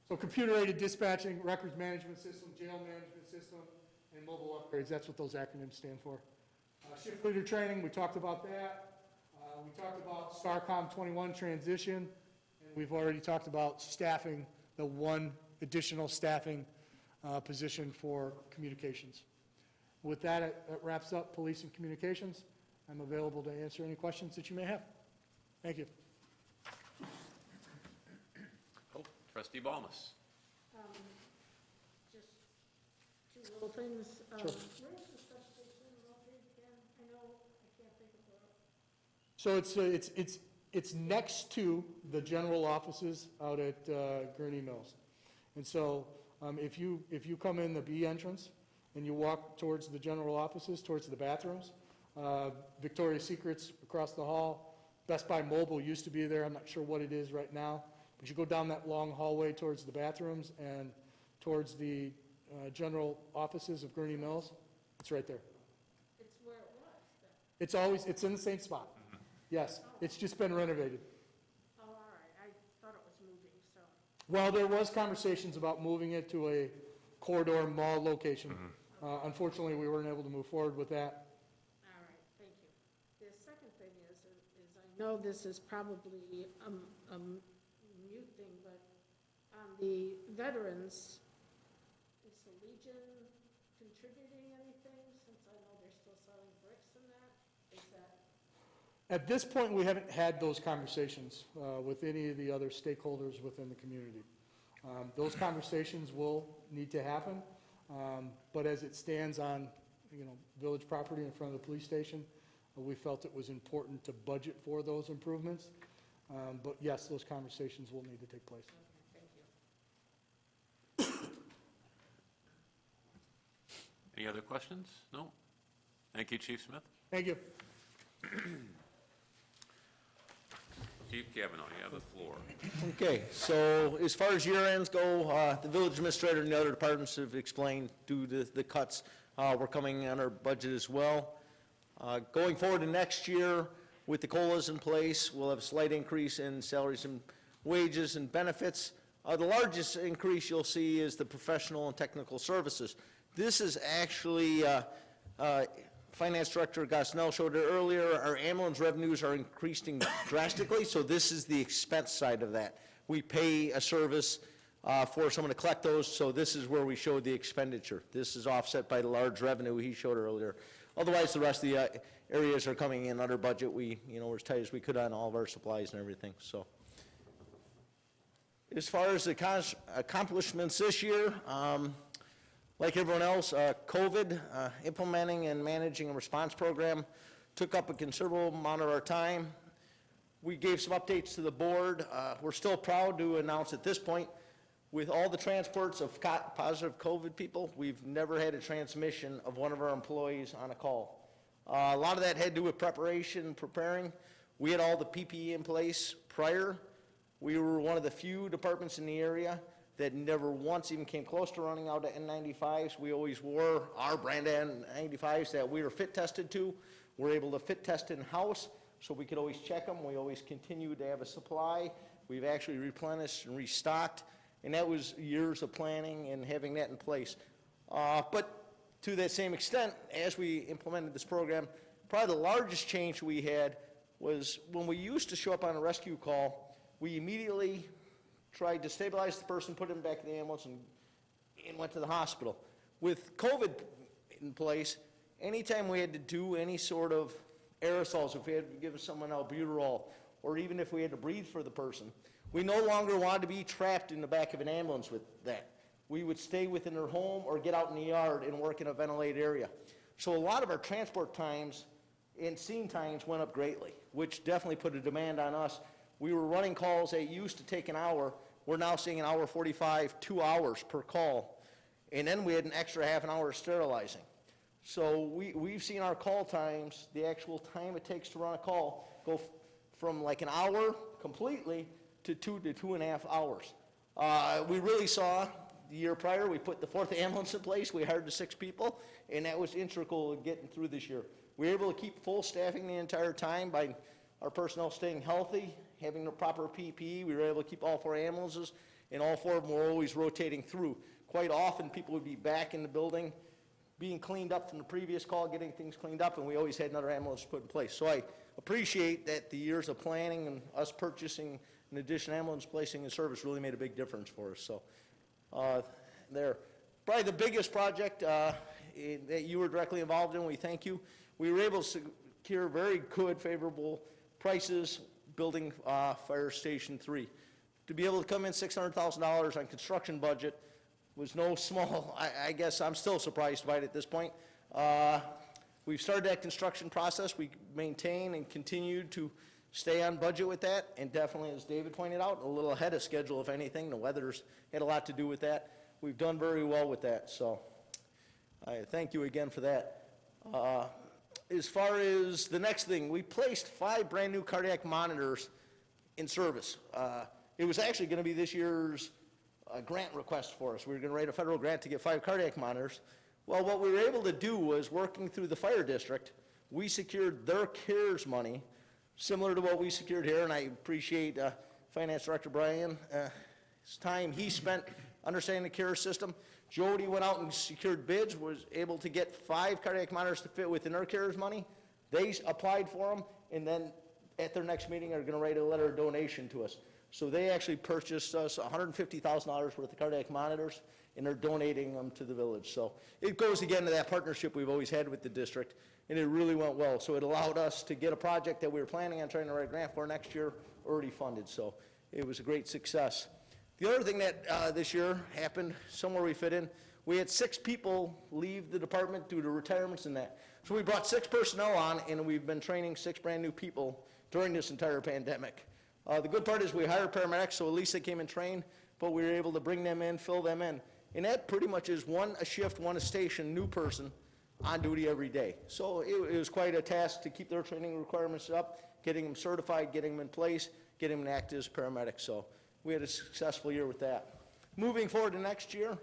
So computer-aided dispatching, records management system, jail management system, and mobile upgrades. That's what those acronyms stand for. Shift leader training, we talked about that. We talked about Starcom 21 transition, and we've already talked about staffing, the 1 additional staffing position for communications. With that, it wraps up police and communications. I'm available to answer any questions that you may have. Thank you. Trustee Balmas. Just 2 little things. Sure. Where's the special station located again? I know, I can't think of it. So it's next to the general offices out at Gurney Mills. And so if you come in the B entrance and you walk towards the general offices, towards the bathrooms, Victoria's Secret's across the hall, Best Buy Mobile used to be there. I'm not sure what it is right now. But you go down that long hallway towards the bathrooms and towards the general offices of Gurney Mills. It's right there. It's where it was then. It's in the same spot. Yes, it's just been renovated. Oh, all right. I thought it was moving, so. Well, there was conversations about moving it to a corridor mall location. Unfortunately, we weren't able to move forward with that. All right, thank you. The second thing is I know this is probably a mute thing, but on the veterans, is the Legion contributing anything, since I know they're still selling bricks and that? Is that, At this point, we haven't had those conversations with any of the other stakeholders within the community. Those conversations will need to happen, but as it stands on, village property in front of the police station, we felt it was important to budget for those improvements. But yes, those conversations will need to take place. thank you. Any other questions? No? Thank you, Chief Smith. Thank you. Chief Kavanaugh, you have the floor. Okay, so as far as year ends go, the village administrator and the other departments have explained due to the cuts, we're coming on our budget as well. Going forward to next year, with the COLAs in place, we'll have a slight increase in salaries and wages and benefits. The largest increase you'll see is the professional and technical services. This is actually, Finance Director Gosnell showed it earlier, our ambulance revenues are increasing drastically, so this is the expense side of that. We pay a service for someone to collect those, so this is where we showed the expenditure. This is offset by the large revenue he showed earlier. Otherwise, the rest of the areas are coming in under budget. We're as tight as we could on all of our supplies and everything, so. As far as the accomplishments this year, like everyone else, COVID, implementing and managing a response program took up a considerable amount of our time. We gave some updates to the board. We're still proud to announce at this point, with all the transports of positive COVID people, we've never had a transmission of one of our employees on a call. A lot of that had to do with preparation, preparing. We had all the PPE in place prior. We were one of the few departments in the area that never once even came close to running out of N95s. We always wore our brand N95s that we were fit tested to. We're able to fit test in-house, so we could always check them. We always continued to have a supply. We've actually replenished and restocked, and that was years of planning and having that in place. But to that same extent, as we implemented this program, probably the largest change we had was when we used to show up on a rescue call, we immediately tried to stabilize the person, put him back in the ambulance, and went to the hospital. With COVID in place, anytime we had to do any sort of aerosols, if we had to give someone albuterol, or even if we had to breathe for the person, we no longer wanted to be trapped in the back of an ambulance with that. We would stay within their home or get out in the yard and work in a ventilated area. So a lot of our transport times and scene times went up greatly, which definitely put a demand on us. We were running calls that used to take an hour. We're now seeing an hour 45, 2 hours per call. And then we had an extra half an hour of sterilizing. So we've seen our call times, the actual time it takes to run a call, go from like an hour completely to 2 to 2.5 hours. We really saw the year prior, we put the 4th ambulance in place, we hired the 6 people, and that was integral in getting through this year. We were able to keep full staffing the entire time by our personnel staying healthy, having the proper PPE. We were able to keep all 4 ambulances, and all 4 of them were always rotating through. Quite often, people would be back in the building, being cleaned up from the previous call, getting things cleaned up, and we always had another ambulance put in place. So I appreciate that the years of planning and us purchasing an additional ambulance placing in service really made a big difference for us. So there. Probably the biggest project that you were directly involved in, we thank you. We were able to secure very good, favorable prices building Fire Station 3. To be able to come in $600,000 on construction budget was no small, I guess I'm still surprised by it at this point. We've started that construction process. We maintain and continue to stay on budget with that, and definitely, as David pointed out, a little ahead of schedule, if anything. The weather's had a lot to do with that. We've done very well with that, so I thank you again for that. As far as the next thing, we placed 5 brand-new cardiac monitors in service. It was actually going to be this year's grant request for us. We were going to write a federal grant to get 5 cardiac monitors. Well, what we were able to do was, working through the fire district, we secured their CARES money, similar to what we secured here, and I appreciate Finance Director Brian, his time he spent understanding the CARES system. Jody went out and secured bids, was able to get 5 cardiac monitors to fit within their CARES money. They applied for them, and then at their next meeting are going to write a letter of donation to us. So they actually purchased us $150,000 worth of cardiac monitors, and they're donating them to the village. So it goes again to that partnership we've always had with the district, and it really went well. So it allowed us to get a project that we were planning on trying to write a grant for next year already funded. So it was a great success. The other thing that this year happened, somewhere we fit in, we had 6 people leave the department due to retirements and that. So we brought 6 personnel on, and we've been training 6 brand-new people during this entire pandemic. The good part is we hired paramedics, so at least they came and trained, but we were able to bring them in, fill them in. And that pretty much is one a shift, one a station, new person on duty every day. So it was quite a task to keep their training requirements up, getting them certified, getting them in place, getting them to act as paramedics. So we had a successful year with that. Moving forward to next year,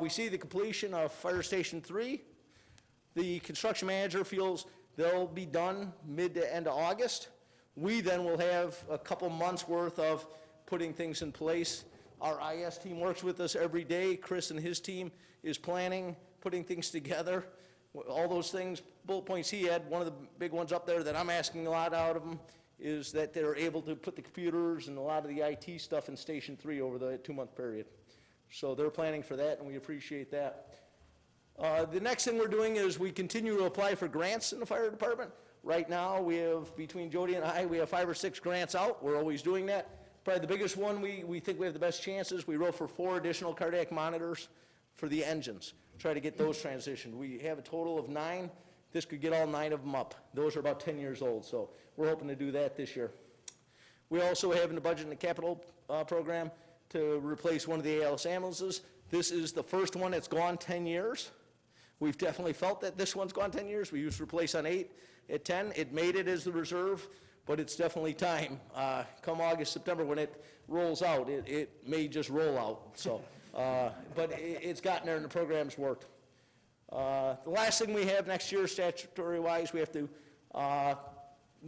we see the completion of Fire Station 3. The construction manager feels they'll be done mid to end of August. We then will have a couple months' worth of putting things in place. Our IS team works with us every day. Chris and his team is planning, putting things together. All those things, bullet points he had, one of the big ones up there that I'm asking a lot out of them is that they're able to put the computers and a lot of the IT stuff in Station 3 over the 2-month period. So they're planning for that, and we appreciate that. The next thing we're doing is we continue to apply for grants in the fire department. Right now, we have, between Jody and I, we have 5 or 6 grants out. We're always doing that. Probably the biggest one we think we have the best chances. We wrote for 4 additional cardiac monitors for the engines. Try to get those transitioned. We have a total of 9. This could get all 9 of them up. Those are about 10 years old, so we're hoping to do that this year. We also have in the budget and the capital program to replace one of the ALS ambulances. This is the first one that's gone 10 years. We've definitely felt that this one's gone 10 years. We used to replace on 8 at 10. It made it as the reserve, but it's definitely time. Come August, September, when it rolls out, it may just roll out. So, but it's gotten there and the program's worked. The last thing we have next year, statutory-wise, we have to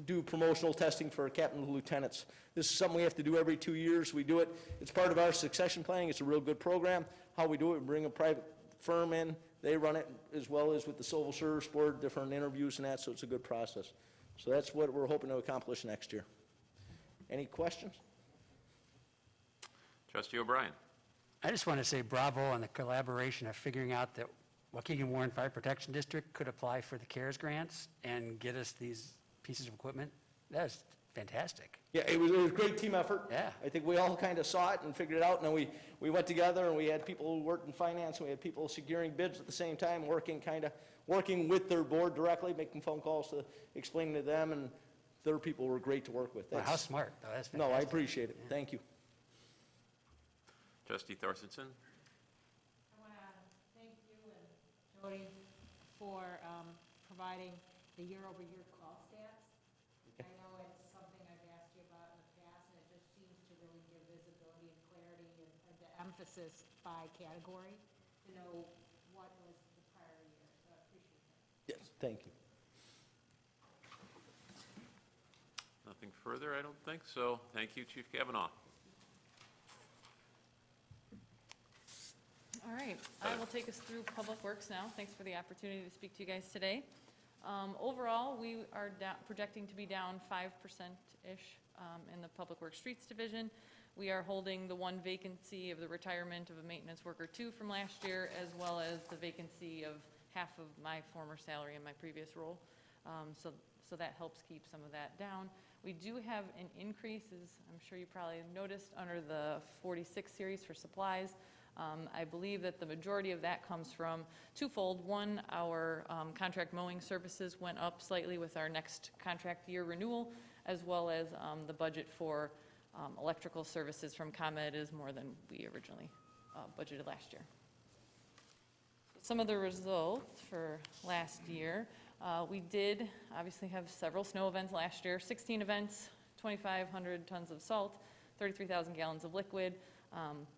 do promotional testing for captain and lieutenants. This is something we have to do every 2 years. We do it. It's part of our succession planning. It's a real good program. How we do it, we bring a private firm in. They run it as well as with the Civil Service Board, different interviews and that, so it's a good process. So that's what we're hoping to accomplish next year. Any questions? Trustee O'Brien. I just want to say bravo on the collaboration of figuring out that Waukegan Warren Fire Protection District could apply for the CARES grants and get us these pieces of equipment. That is fantastic. Yeah, it was a great team effort. Yeah. I think we all kind of saw it and figured it out, and then we went together, and we had people who worked in finance, and we had people securing bids at the same time, working with their board directly, making phone calls to explain to them, and their people were great to work with. Wow, how smart. Oh, that's fantastic. No, I appreciate it. Thank you. Trustee Thorstensen. I want to thank you and Jody for providing the year-over-year call stats. I know it's something I've asked you about in the past, and it just seems to really give visibility and clarity and the emphasis by category to know what was the prior year. So I appreciate that. Yes, thank you. Nothing further, I don't think so. Thank you, Chief Kavanaugh. All right, I will take us through Public Works now. Thanks for the opportunity to speak to you guys today. Overall, we are projecting to be down 5%-ish in the Public Works Streets Division. We are holding the one vacancy of the retirement of a maintenance worker 2 from last year, as well as the vacancy of half of my former salary in my previous role. So that helps keep some of that down. We do have an increase, as I'm sure you probably noticed, under the 46 series for supplies. I believe that the majority of that comes from twofold. One, our contract mowing services went up slightly with our next contract year renewal, as well as the budget for electrical services from ComEd is more than we originally budgeted last year. Some of the results for last year, we did obviously have several snow events last year, 16 events, 2,500 tons of salt, 33,000 gallons of liquid.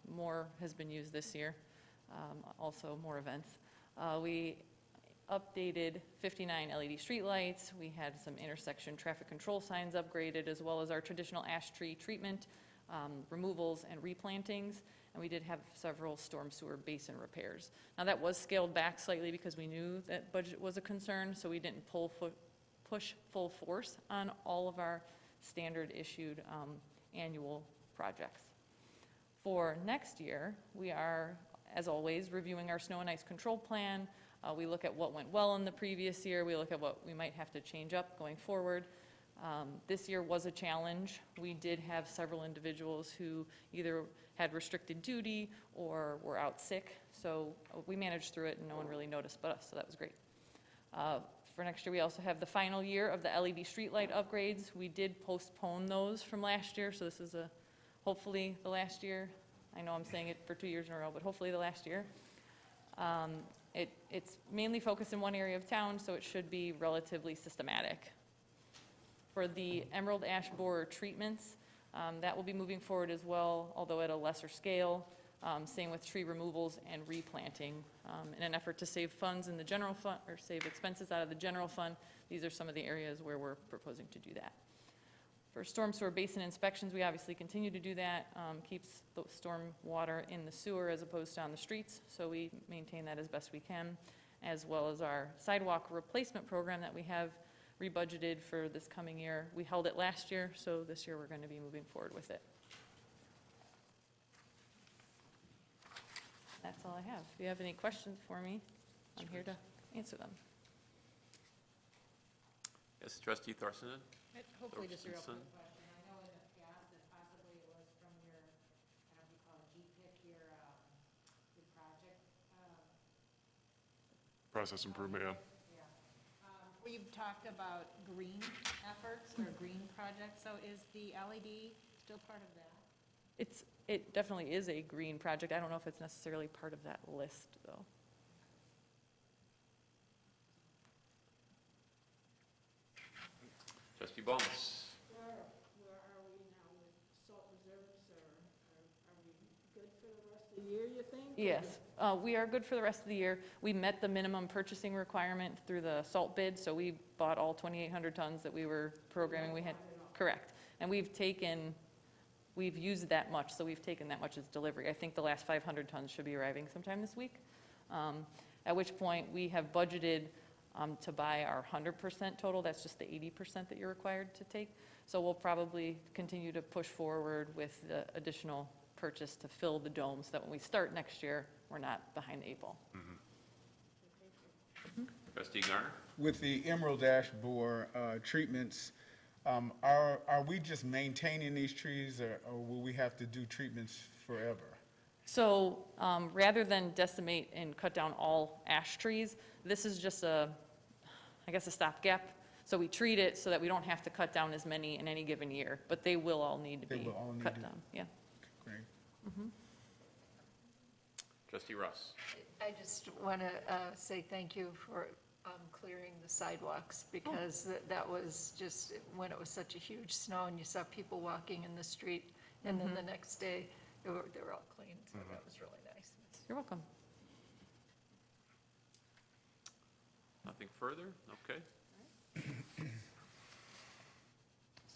More has been used this year, also more events. We updated 59 LED streetlights. We had some intersection traffic control signs upgraded, as well as our traditional ash tree treatment, removals and replantings. And we did have several storm sewer basin repairs. Now that was scaled back slightly because we knew that budget was a concern, so we didn't push full force on all of our standard issued annual projects. For next year, we are, as always, reviewing our snow and ice control plan. We look at what went well in the previous year. We look at what we might have to change up going forward. This year was a challenge. We did have several individuals who either had restricted duty or were out sick. So we managed through it and no one really noticed but us, so that was great. For next year, we also have the final year of the LED streetlight upgrades. We did postpone those from last year, so this is hopefully the last year. I know I'm saying it for 2 years in a row, but hopefully the last year. It's mainly focused in one area of town, so it should be relatively systematic. For the emerald ash borer treatments, that will be moving forward as well, although at a lesser scale. Same with tree removals and replanting. In an effort to save funds in the general fund, or save expenses out of the general fund, these are some of the areas where we're proposing to do that. For storm sewer basin inspections, we obviously continue to do that. Keeps the storm water in the sewer as opposed to on the streets, so we maintain that as best we can, as well as our sidewalk replacement program that we have rebudgeted for this coming year. We held it last year, so this year we're going to be moving forward with it. That's all I have. If you have any questions for me, I'm here to answer them. Yes, Trustee Thorson? Hopefully just a real Thorstenson. quick question. I know in the past that possibly it was from your, I don't know if you call it GPIC, your project. Process improvement, yeah. Yeah. Where you've talked about green efforts or green projects, so is the LED still part of that? It definitely is a green project. I don't know if it's necessarily part of that list, though. Trustee Bones? Where are we now with salt reserves, or are we good for the rest of the year, you think? Yes, we are good for the rest of the year. We met the minimum purchasing requirement through the salt bid, so we bought all 2,800 tons that we were programming we had. Correct. And we've used that much, so we've taken that much as delivery. I think the last 500 tons should be arriving sometime this week, at which point we have budgeted to buy our 100% total. That's just the 80% that you're required to take. So we'll probably continue to push forward with the additional purchase to fill the dome so that when we start next year, we're not behind the 8 ball. Trustee Garner? With the emerald ash borer treatments, are we just maintaining these trees, or will we have to do treatments forever? So rather than decimate and cut down all ash trees, this is just a stopgap. So we treat it so that we don't have to cut down as many in any given year, but they will all need to be cut down. Yeah. Great. Trustee Ross? I just want to say thank you for clearing the sidewalks, because that was just, when it was such a huge snow and you saw people walking in the street, and then the next day, they were all clean, so that was really nice. You're welcome. Nothing further? Okay.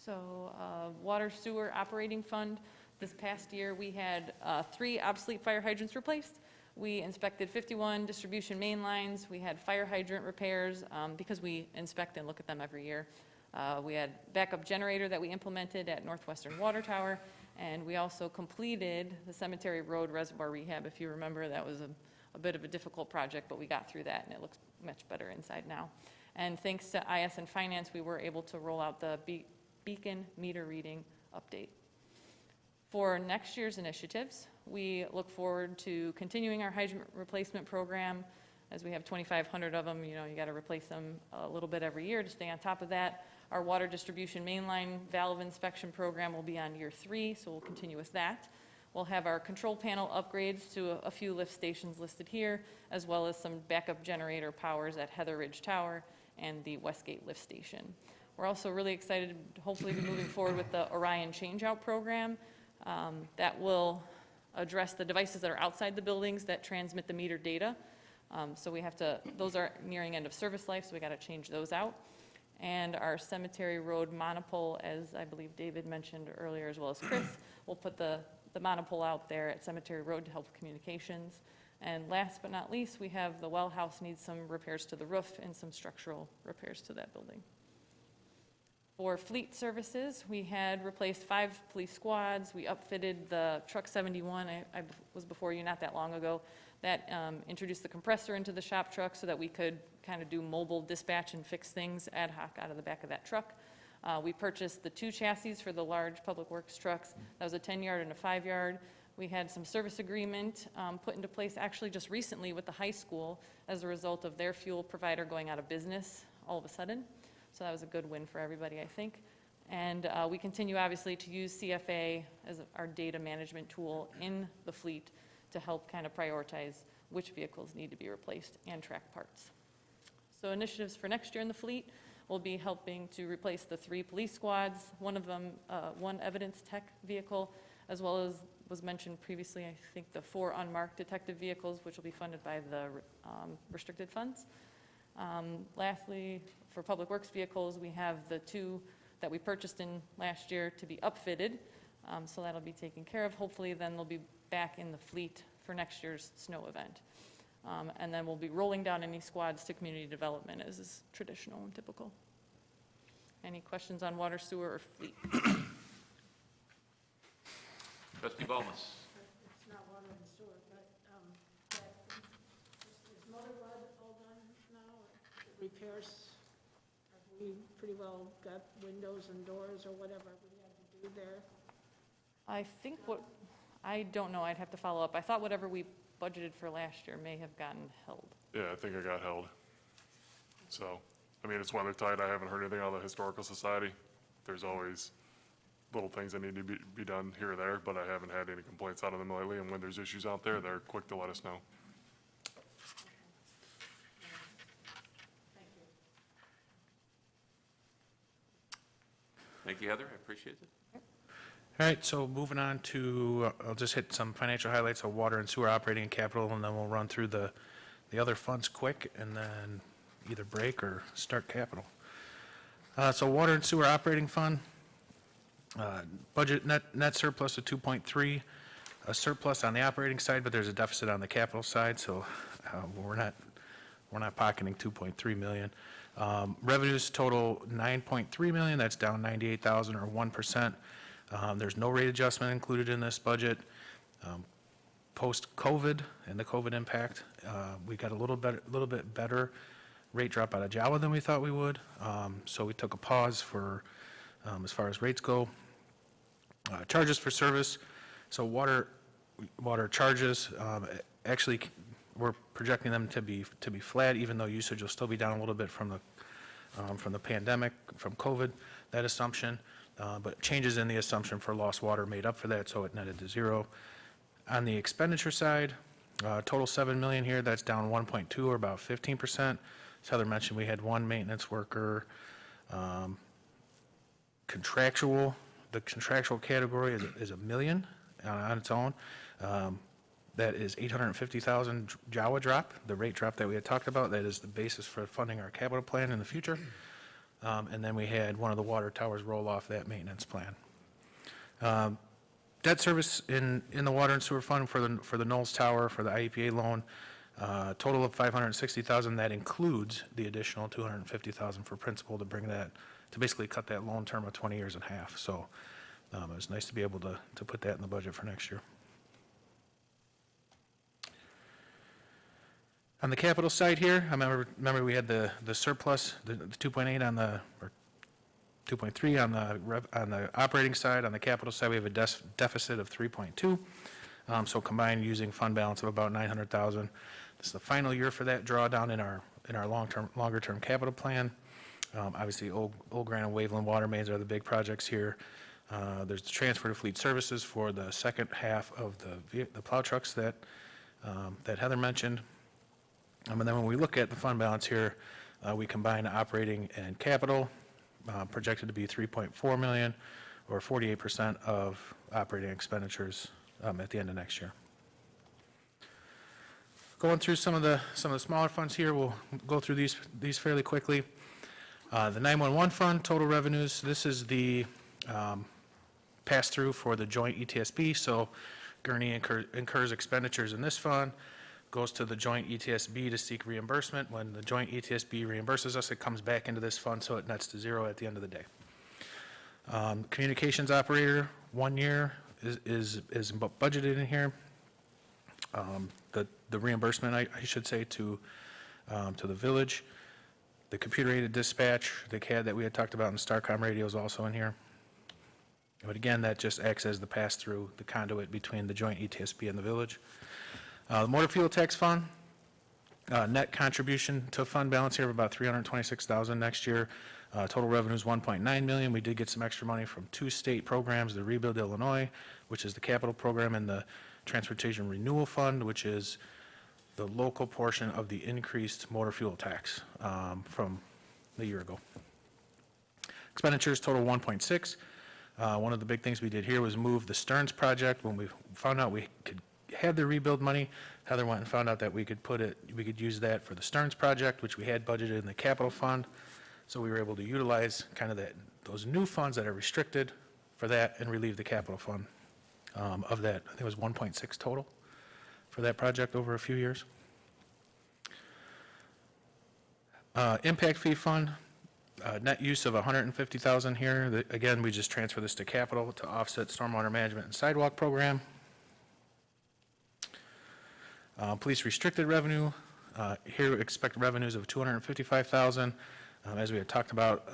So water sewer operating fund, this past year, we had 3 obsolete fire hydrants replaced. We inspected 51 distribution main lines. We had fire hydrant repairs because we inspect and look at them every year. We had backup generator that we implemented at Northwestern Water Tower, and we also completed the Cemetery Road Reservoir Rehab. If you remember, that was a bit of a difficult project, but we got through that, and it looks much better inside now. And thanks to IS and Finance, we were able to roll out the beacon meter reading update. For next year's initiatives, we look forward to continuing our hydrant replacement program. As we have 2,500 of them, you got to replace them a little bit every year to stay on top of that. Our water distribution mainline valve inspection program will be on year 3, so we'll continue with that. We'll have our control panel upgrades to a few lift stations listed here, as well as some backup generator powers at Heather Ridge Tower and the Westgate lift station. We're also really excited to hopefully be moving forward with the Orion changeout program. That will address the devices that are outside the buildings that transmit the meter data. So those are nearing end of service life, so we got to change those out. And our Cemetery Road Monopole, as I believe David mentioned earlier, as well as Chris, we'll put the Monopole out there at Cemetery Road to help communications. And last but not least, we have the well house needs some repairs to the roof and some structural repairs to that building. For fleet services, we had replaced 5 police squads. We upfitted the truck 71, I was before you not that long ago. That introduced the compressor into the shop truck so that we could kind of do mobile dispatch and fix things ad hoc out of the back of that truck. We purchased the 2 chassis for the large public works trucks. That was a 10-yard and a 5-yard. We had some service agreement put into place actually just recently with the high school as a result of their fuel provider going out of business all of a sudden. So that was a good win for everybody, I think. And we continue obviously to use CFA as our data management tool in the fleet to help kind of prioritize which vehicles need to be replaced and track parts. So initiatives for next year in the fleet will be helping to replace the 3 police squads, one of them, 1 evidence tech vehicle, as well as was mentioned previously, I think the 4 unmarked detective vehicles, which will be funded by the restricted funds. Lastly, for public works vehicles, we have the 2 that we purchased in last year to be upfitted. So that'll be taken care of. Hopefully then they'll be back in the fleet for next year's snow event. And then we'll be rolling down any squads to community development as is traditional and typical. Any questions on water, sewer, or fleet? Trustee Bomas. It's not water and sewer, but, is motor rod all done now? Repairs, have we pretty well got windows and doors or whatever we had to do there? I think I don't know, I'd have to follow up. I thought whatever we budgeted for last year may have gotten held. Yeah, I think I got held. So, I mean, it's weather tight. I haven't heard anything out of the Historical Society. There's always little things that need to be done here or there, but I haven't had any complaints out of them lately. And when there's issues out there, they're quick to let us know. Thank you, Heather, I appreciate it. All right, so moving on to, I'll just hit some financial highlights of water and sewer operating and capital, and then we'll run through the other funds quick, and then either break or start capital. So water and sewer operating fund, budget net surplus of 2.3, a surplus on the operating side, but there's a deficit on the capital side, so we're not pocketing 2.3 million. Revenues total 9.3 million, that's down 98,000 or 1%. There's no rate adjustment included in this budget. Post-COVID and the COVID impact, we got a little bit better rate drop out of Java than we thought we would. So we took a pause for, as far as rates go. Charges for service, so water charges, actually, we're projecting them to be flat, even though usage will still be down a little bit from the pandemic, from COVID, that assumption. But changes in the assumption for lost water made up for that, so it netted to 0. On the expenditure side, total 7 million here, that's down 1.2 or about 15%. As Heather mentioned, we had 1 maintenance worker. The contractual category is $1 million on its own. That is 850,000 Jawa drop, the rate drop that we had talked about. That is the basis for funding our capital plan in the future. And then we had one of the water towers roll off that maintenance plan. Debt service in the water and sewer fund for the Knowles Tower, for the IEPA loan, total of 560,000. That includes the additional 250,000 for principal to bring that, to basically cut that loan term of 20 years in half. So it was nice to be able to put that in the budget for next year. On the capital side here, I remember we had the surplus, the 2.8 on the, or 2.3 on the operating side. On the capital side, we have a deficit of 3.2. So combined using fund balance of about 900,000. This is the final year for that drawdown in our longer term capital plan. Obviously, Old Grand and Waveland water mains are the big projects here. There's the transfer to fleet services for the second half of the plow trucks that Heather mentioned. And then when we look at the fund balance here, we combine operating and capital, projected to be 3.4 million, or 48% of operating expenditures at the end of next year. Going through some of the smaller funds here, we'll go through these fairly quickly. The 911 fund, total revenues, this is the pass-through for the joint ETSB, so Gurney incurs expenditures in this fund, goes to the joint ETSB to seek reimbursement. When the joint ETSB reimburses us, it comes back into this fund, so it nets to 0 at the end of the day. Communications operator, 1 year is budgeted in here. The reimbursement, I should say, to the village. The computer-aided dispatch, the CAD that we had talked about in Starcom radio is also in here. But again, that just acts as the pass-through, the conduit between the joint ETSB and the village. The motor fuel tax fund, net contribution to fund balance here of about $326,000 next year. Total revenue is $1.9 million. We did get some extra money from 2 state programs, the Rebuild Illinois, which is the capital program, and the Transportation Renewal Fund, which is the local portion of the increased motor fuel tax from a year ago. Expenditures total 1.6. One of the big things we did here was move the Stearns project. When we found out we could have the rebuild money, Heather went and found out that we could use that for the Stearns project, which we had budgeted in the capital fund. So we were able to utilize kind of those new funds that are restricted for that and relieve the capital fund of that. I think it was 1.6 total for that project over a few years. Impact fee fund, net use of $150,000 here. Again, we just transfer this to capital to offset stormwater management and sidewalk program. Police restricted revenue, here expect revenues of $255,000. As we had talked about,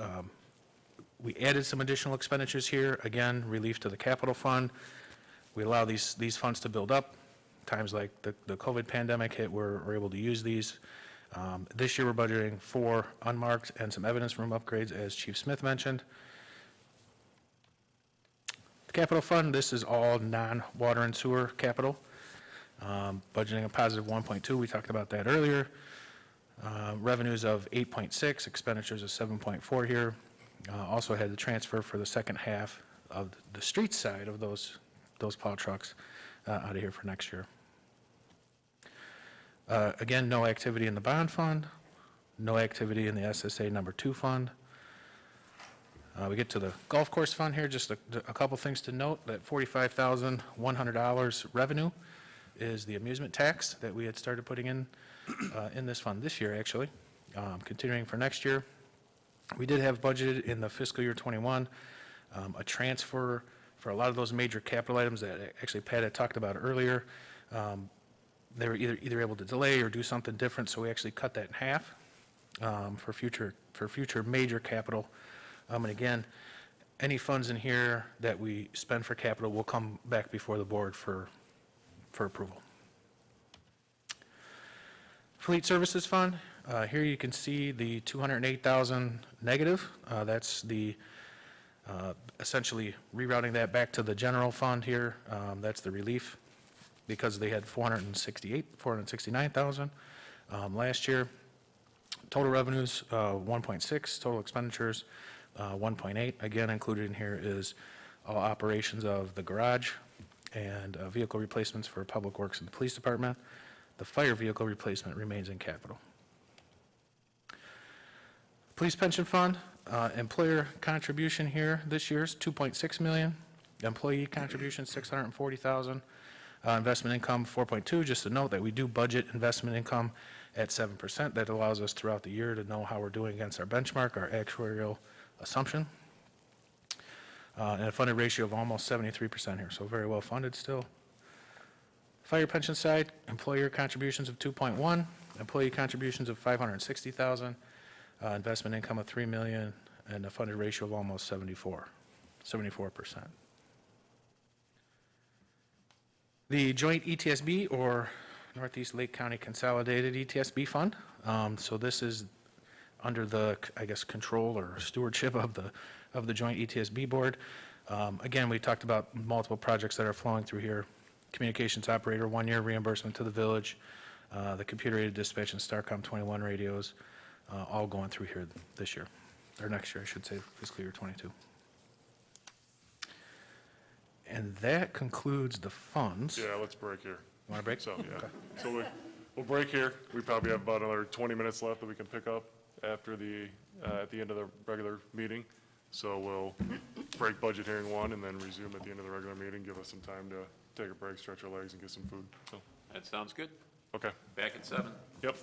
we added some additional expenditures here. Again, relief to the capital fund. We allow these funds to build up. Times like the COVID pandemic hit, we're able to use these. This year, we're budgeting for unmarked and some evidence room upgrades, as Chief Smith mentioned. The capital fund, this is all non-water and sewer capital. Budgeting a positive 1.2, we talked about that earlier. Revenues of 8.6, expenditures of 7.4 here. Also had the transfer for the second half of the street side of those plow trucks out of here for next year. Again, no activity in the bond fund, no activity in the SSA number 2 fund. We get to the golf course fund here, just a couple things to note. That $45,100 revenue is the amusement tax that we had started putting in this fund this year, actually. Continuing for next year, we did have budgeted in the fiscal year 21 a transfer for a lot of those major capital items that actually Pat had talked about earlier. They were either able to delay or do something different, so we actually cut that in half for future major capital. And again, any funds in here that we spend for capital will come back before the board for approval. Fleet Services Fund, here you can see the $208,000 negative. That's the essentially rerouting that back to the general fund here. That's the relief because they had $469,000 last year. Total revenues 1.6, total expenditures 1.8. Again, included in here is all operations of the garage and vehicle replacements for Public Works and the Police Department. The fire vehicle replacement remains in capital. Police Pension Fund, employer contribution here this year is $2.6 million. Employee contribution $640,000. Investment income 4.2. Just to note that we do budget investment income at 7%. That allows us throughout the year to know how we're doing against our benchmark, our actuarial assumption. And a funded ratio of almost 73% here, so very well funded still. Fire pension side, employer contributions of 2.1, employee contributions of 560,000, investment income of 3 million, and a funded ratio of almost 74%. The joint ETSB, or Northeast Lake County Consolidated ETSB Fund. So this is under the, I guess, control or stewardship of the joint ETSB board. Again, we talked about multiple projects that are flowing through here. Communications operator, 1 year reimbursement to the village, the computer-aided dispatch and Starcom 21 radios, all going through here this year, or next year, I should say, fiscal year 22. And that concludes the funds. Yeah, let's break here. Want to break? So, yeah. So we'll break here. We probably have about another 20 minutes left that we can pick up after at the end of the regular meeting. So we'll break budget hearing 1 and then resume at the end of the regular meeting, give us some time to take a break, stretch our legs, and get some food. So, That sounds good. okay. Back at 7. Yep.